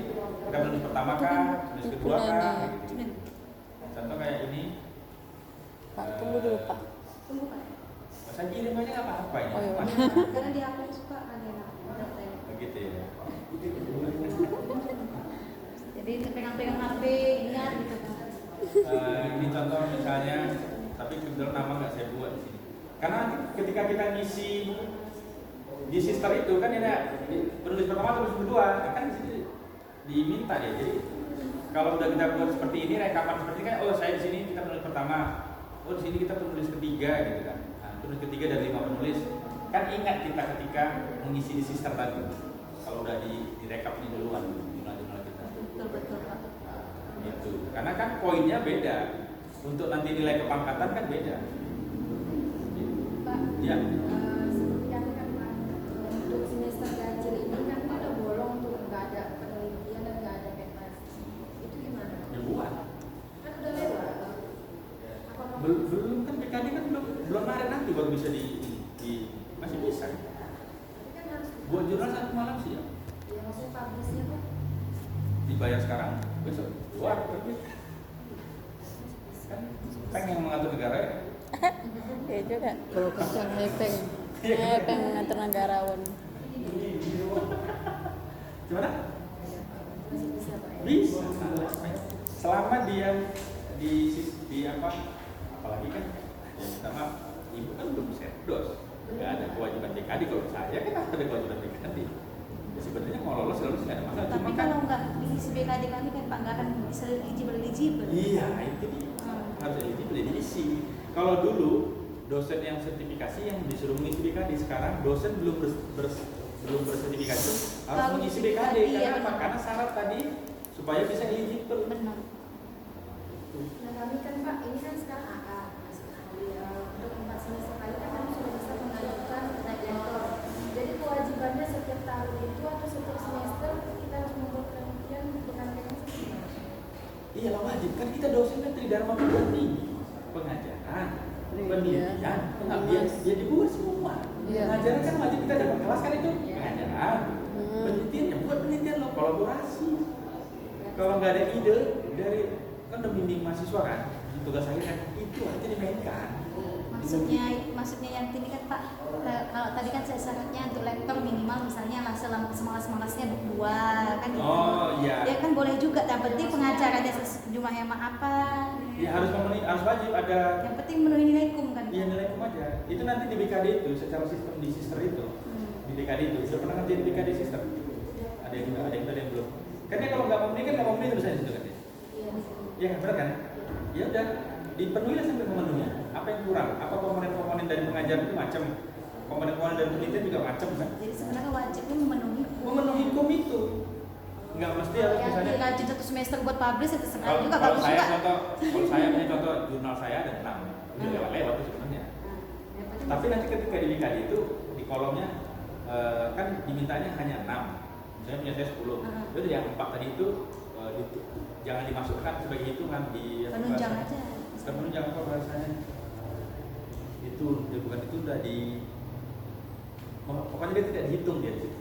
Kita penulis pertama kah, penulis kedua kah, gitu. Contoh kayak ini. Pak, tunggu dulu Pak. Tunggu Pak. Saya kirim aja nggak apa-apa ini. Oh, iya. Karena di HP suka ada data. Begitu ya. Jadi pegang-pegang HP ingat gitu Pak. Ini contoh misalnya, tapi kebetulan nama nggak saya buat di sini. Karena ketika kita ngisi di sister itu kan ada penulis pertama, penulis kedua, kan di sini diminta ya. Jadi kalau udah kita buat seperti ini, rekaman seperti ini kan, oh saya di sini kita penulis pertama, oh di sini kita penulis ketiga gitu kan. Nah, penulis ketiga dari 5 penulis, kan ingat kita ketika mengisi di sister tadi. Kalau udah direkap ini duluan jurnal-jurnal kita. Betul Pak. Itu karena kan poinnya beda, untuk nanti nilai kepangkatan kan beda. Pak, Ya. seperti kan untuk semester ganjil ini kan kita bolong tuh nggak ada penelitian dan nggak ada PEPAS. Itu gimana? Ya buat. belum kan PKD kan belum Maret nanti baru bisa masih bisa. Tapi kan harus Buat jurnal 1 malam sih ya. ya maksudnya publishnya tuh Dibayar sekarang, besok keluar terbit. Kan yang mengatur negara ya. Iya juga. Kalau kacang hepeng ngantar negarawan. Gimana? masih bisa Pak ya. Bisa. Selama dia di apa? Apalagi kan yang pertama ibu kan belum setdos. Nggak ada kewajiban BKD. Kalau saya kan ada kewajiban BKD. Ya, sebenarnya mau lolos nggak ada masalah. Tapi Cuma kan kalau nggak diisi BKD kami kan Pak nggak akan bisa eligible. iya itu dia. Harus eligible diisi. Kalau dulu dosen yang sertifikasi yang disuruh mengisi BKD, sekarang dosen belum bersertifikasi harus mengisi BKD. Iya, Karena apa? benar. Karena syarat tadi supaya bisa eligible. Benar. Nah kami kan Pak, ini kan sekarang AA untuk 4 semester kali kan kami sudah bisa mengajukan naik lektor. Jadi kewajibannya setiap tahun itu atau setiap semester kita harus membuat penelitian dengan penelitian. Iya lah wajib kan kita dosen kan Tridharma Perguruan Tinggi, pengajaran, penelitian, pengabdian, ya dibuat semua. Iya. Pengajaran kan wajib kita dapat kelas kan itu pengajaran, penelitian ya buat penelitian lo kolaborasi. Kalau nggak ada ide dari kan udah bimbing mahasiswa kan, tugas akhir kan itu aja dimainkan. Maksudnya yang ini kan Pak, kalau tadi kan saya syaratnya untuk lektor minimal misalnya lah semalas-malasnya 2 kan gitu. Oh iya. Ya kan boleh juga, yang penting pengacaranya jumlah hemat apa. Ya harus wajib ada. Yang penting memenuhi nilai kum kan. Iya nilai hukum aja. Itu nanti di BKD itu secara sistem di sister itu. Di BKD itu sudah pernah ngerjain BKD sister. Ada yang belum. Karena kalau nggak memenuhi kan nggak memenuhi tulisannya situ kan. Iya kan benar kan? Ya udah dipenuhi lah sampai memenuhinya. Apa yang kurang? Apa komponen-komponen dari pengajaran itu macam? Komponen-komponen dari penelitian juga macam kan? Jadi sebenarnya wajibnya memenuhi kum. Memenuhi hukum itu. Nggak mesti harus Yang misalnya. dirajin 1 semester buat publish itu sebenarnya juga Kalau bagus saya juga. kalau saya punya contoh jurnal saya ada 6. Udah lewat itu sebenarnya. Tapi nanti ketika di BKD itu di kolomnya kan dimintanya hanya 6. Misalnya punya saya 10. Jadi yang 4 tadi itu jangan dimasukkan sebagai hitungan di Penunjang aja. Bukan penunjang apa bahasanya? Itu bukan itu udah pokoknya dia tidak dihitung dia di situ.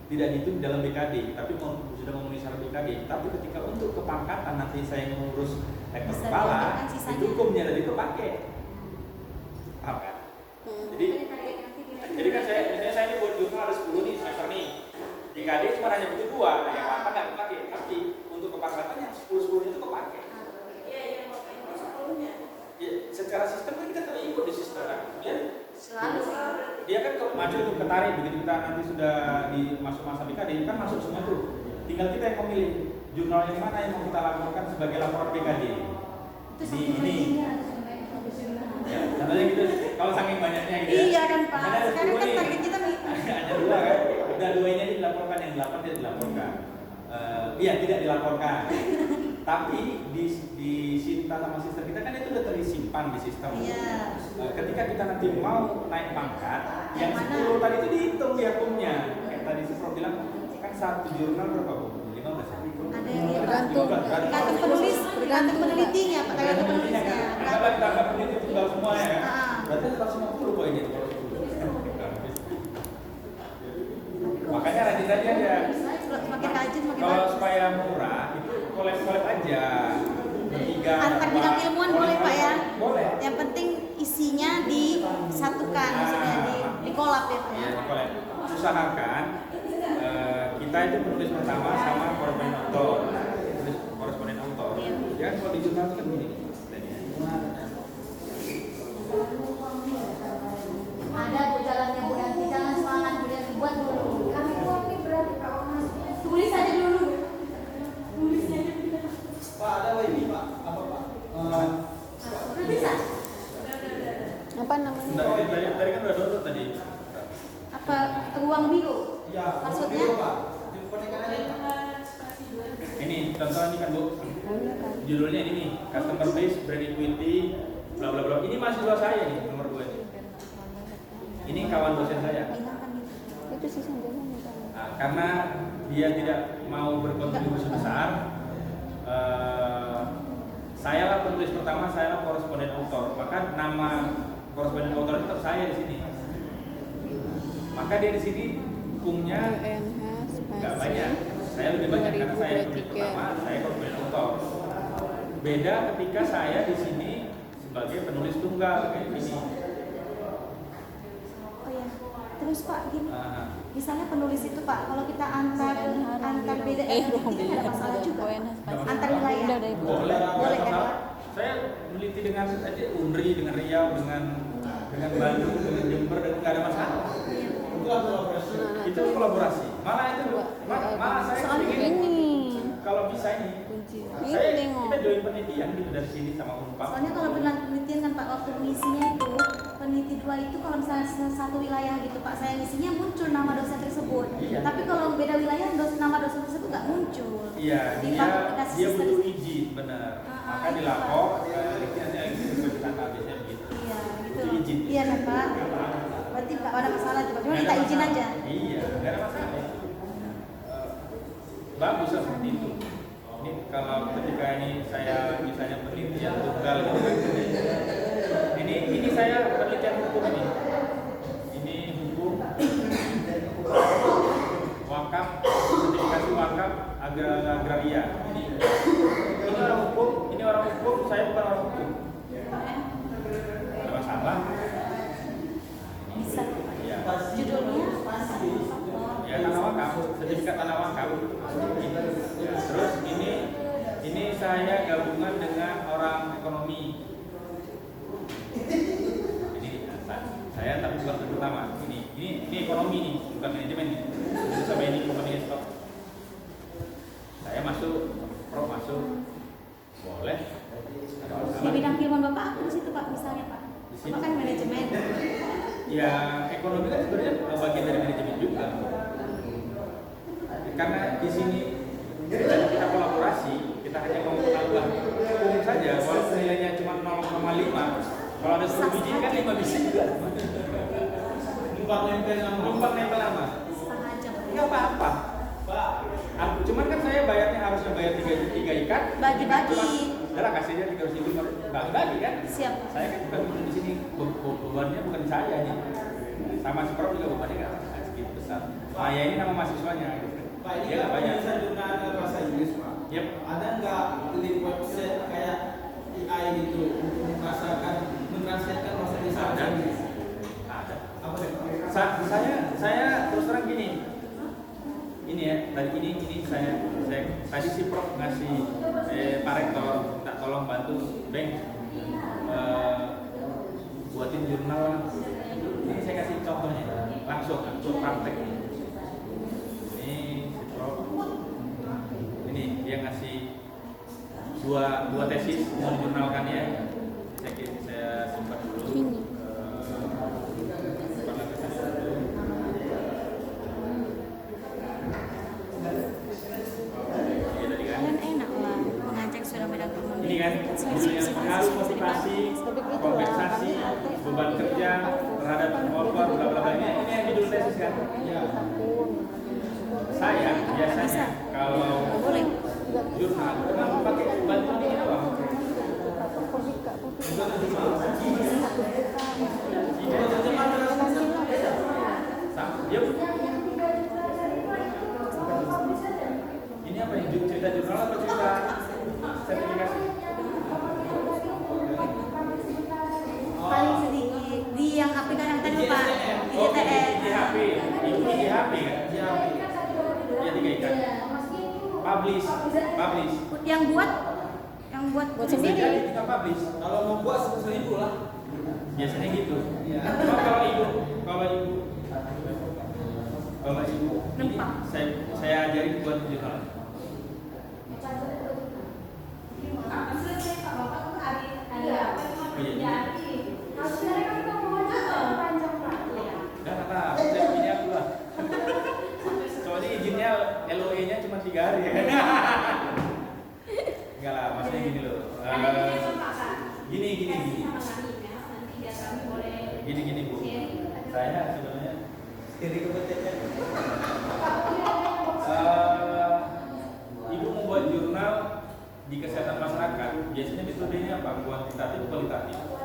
Tidak dihitung dalam BKD, tapi sudah memenuhi syarat BKD. Tapi ketika untuk kepangkatan nanti saya mengurus lektor Bisa kepala, diambilkan sisanya. itu hukumnya dari itu pakai. Paham kan? Jadi kan misalnya saya ini buat jurnal ada 10 nih semester nih. BKD cuma hanya butuh 2, nah yang 8 nggak dipakai. Tapi untuk kepangkatan yang 10 itu kepakai. Iya makanya 10-nya. Ya, secara sistem kan kita terikut di sistem kan. Ya, Selalu. dia kan kalau maju itu ketarik begitu kita nanti sudah di masuk masa BKD kan masuk semua tuh. Tinggal kita yang memilih jurnal yang mana yang mau kita laporkan sebagai laporan BKD. Itu Ini. Ya, contohnya gitu. Kalau saking banyaknya gitu. Ya. Iya kan Pak. Karena ada Sekarang 10 kan nih. target kita Hanya 2 kan. Udah 2 ini dilaporkan, yang 8 tidak dilaporkan. Iya tidak dilaporkan. Tapi di Sinta sama sistem kita kan itu udah tersimpan di sistem. Iya. Ketika kita nanti mau naik pangkat, yang Yang 10 tadi itu dihitung di akunnya. Kayak tadi Prof bilang kan satu jurnal berapa Bu? 15 ya? ada yang dia Tergantung. tergantung penulis, tergantung penelitinya, Pak, tergantung penulisnya. Anggaplah kita anggap peneliti tunggal semua ya. Ah. Berarti 150 poinnya kalau 10. Makanya rajin aja ya. Semakin rajin semakin Kalau bagus. supaya murah itu kolek-kolek aja. Bertiga. Antar bidang ilmuwan boleh Pak ya. Boleh. Yang penting isinya disatukan, maksudnya di kolab ya Pak ya. Ya, kolek. Usahakan kita itu penulis pertama sama koresponden autor. Penulis koresponden autor. Iya. Ya kan kalau di jurnal itu kan gini. Ada Bu jalannya Bu Yanti, jangan semangat Bu Yanti, buat dulu. Kami uang ini berarti Pak Mas. Tulis aja dulu. Tulisnya aja dulu. Pak ada lagi Pak apa Pak? Udah bisa? Apa namanya? Tadi kan udah download tadi. Apa ruang biru? Ya Maksudnya? dulu, Pak. Konekkan aja Pak. Ini contoh ini kan Bu. Judulnya ini nih, customer base, brand equity, bla bla bla. Ini mahasiswa saya nih, nomor 2 ini. Ini kawan dosen saya. Itu sih sanjanya Nah, karena dia tidak mau berkontribusi besar, saya lah penulis pertama pertama saya koresponden autor, maka nama koresponden autor itu tetap saya di sini. Maka dia di sini hukumnya nggak banyak. Saya lebih banyak karena saya penulis pertama, saya koresponden autor. Beda ketika saya di sini sebagai penulis tunggal kayak gini. Oh ya. Terus Pak gini. Misalnya penulis itu Pak, kalau kita antar beda itu tidak ada masalah juga. Antar wilayah. Boleh kan kan? Pak? Saya meneliti dengan Unri, dengan Riau, dengan Bandung, dengan Jember, dan nggak ada masalah. Itu kolaborasi. Malah itu, malah saya ingin kalau bisa ini, kita join penelitian gitu dari sini sama Unpad. Soalnya kalau bilang penelitian kan Pak, waktu ngisinya itu peneliti 2 itu kalau misalnya satu wilayah gitu Pak, saya ngisinya muncul nama dosen tersebut. Iya. Tapi kalau beda wilayah nama dosen tersebut nggak muncul. Iya, Di dia aplikasi butuh sistem. izin, benar. Maka itu, dilapor, penelitiannya itu sana biasanya begitu. Iya, gitu Butuh loh. izin. Iya kan Pak. Berarti nggak ada masalah juga, cuma minta izin aja. Iya, nggak ada masalah. Bagus lah seperti itu. Ini kalau ketika ini saya misalnya penelitian tunggal gitu kan. Ini saya penelitian hukum ini. Ini hukum wakaf, sertifikasi wakaf agraria. Ini orang hukum, saya bukan orang hukum. Ada masalah. Bisa. Ya. Judulnya Ya, tanah wakaf, sertifikat tanah wakaf. Terus ini saya gabungan dengan orang ekonomi. Ini saya tapi bukan pertama. Ini ekonomi nih, bukan manajemen nih. Jadi sampai ini company stock. Saya masuk, Prof masuk, boleh. di bidang keilmuan Bapak apa di situ Pak misalnya Pak? Bapak kan manajemen. Ya, ekonomi kan sebenarnya bagian dari manajemen juga. Karena di sini kita kolaborasi, kita hanya mau menambah hukum saja, walaupun nilainya cuma 0,5. Kalau ada 10 biji kan 5 biji juga. Numpang nempel lama. Setengah jam. Nggak apa-apa. Cuman kan saya bayarnya harusnya bayar 3 ikat. Bagi-bagi. Udah kasih aja 300.000 bagi-bagi kan. Siap. Saya kan bukan di sini bebannya bukan saya nih. Sama si Prof juga bebannya nggak segitu besar. Saya ini nama mahasiswanya. Pak, ini Dia nggak banyak. bisa jurnal bahasa Inggris Pak. Yep. Ada nggak link website kayak AI gitu untuk mentranslatekan bahasa Inggris ke bahasa Inggris? Ada. Apa deh Pak? Saya terus terang gini. Ini ya, tadi ini saya tadi si Prof ngasih Pak Rektor tak tolong bantu Beng buatin jurnal. Ini saya kasih contohnya langsung praktek. Ini si Prof ini dia ngasih dua tesis mau jurnalkannya. Saya simpan dulu. Kalian enak lah mengajak sudah medan Ini kan judulnya pengaruh motivasi, kompensasi, beban kerja terhadap developer, bla bla bla. Ini yang judul tesis kan? Ya. Saya biasanya kalau jurnal cuma pakai bantuan ini doang. Yuk. Ini apa ini cerita jurnal atau cerita sertifikasi? paling sedikit di yang aplikasi yang tadi Pak di Oh, JTS. di HP. Ini di HP kan? Ya 3 ikat. Publish. yang buat Bisa jadi tinggal publish. Kalau mau buat 1.000 lah. Biasanya gitu. Kalau ibu ini saya ajarin buat jurnal. Enggak apa, saya begini aku lah. Soalnya izinnya LOE-nya cuma 3 hari ya kan. Enggak lah, maksudnya gini loh. Gini Bu. Saya sebenarnya Ibu membuat jurnal di kesehatan masyarakat biasanya metodenya apa? Kuantitatif, kualitatif.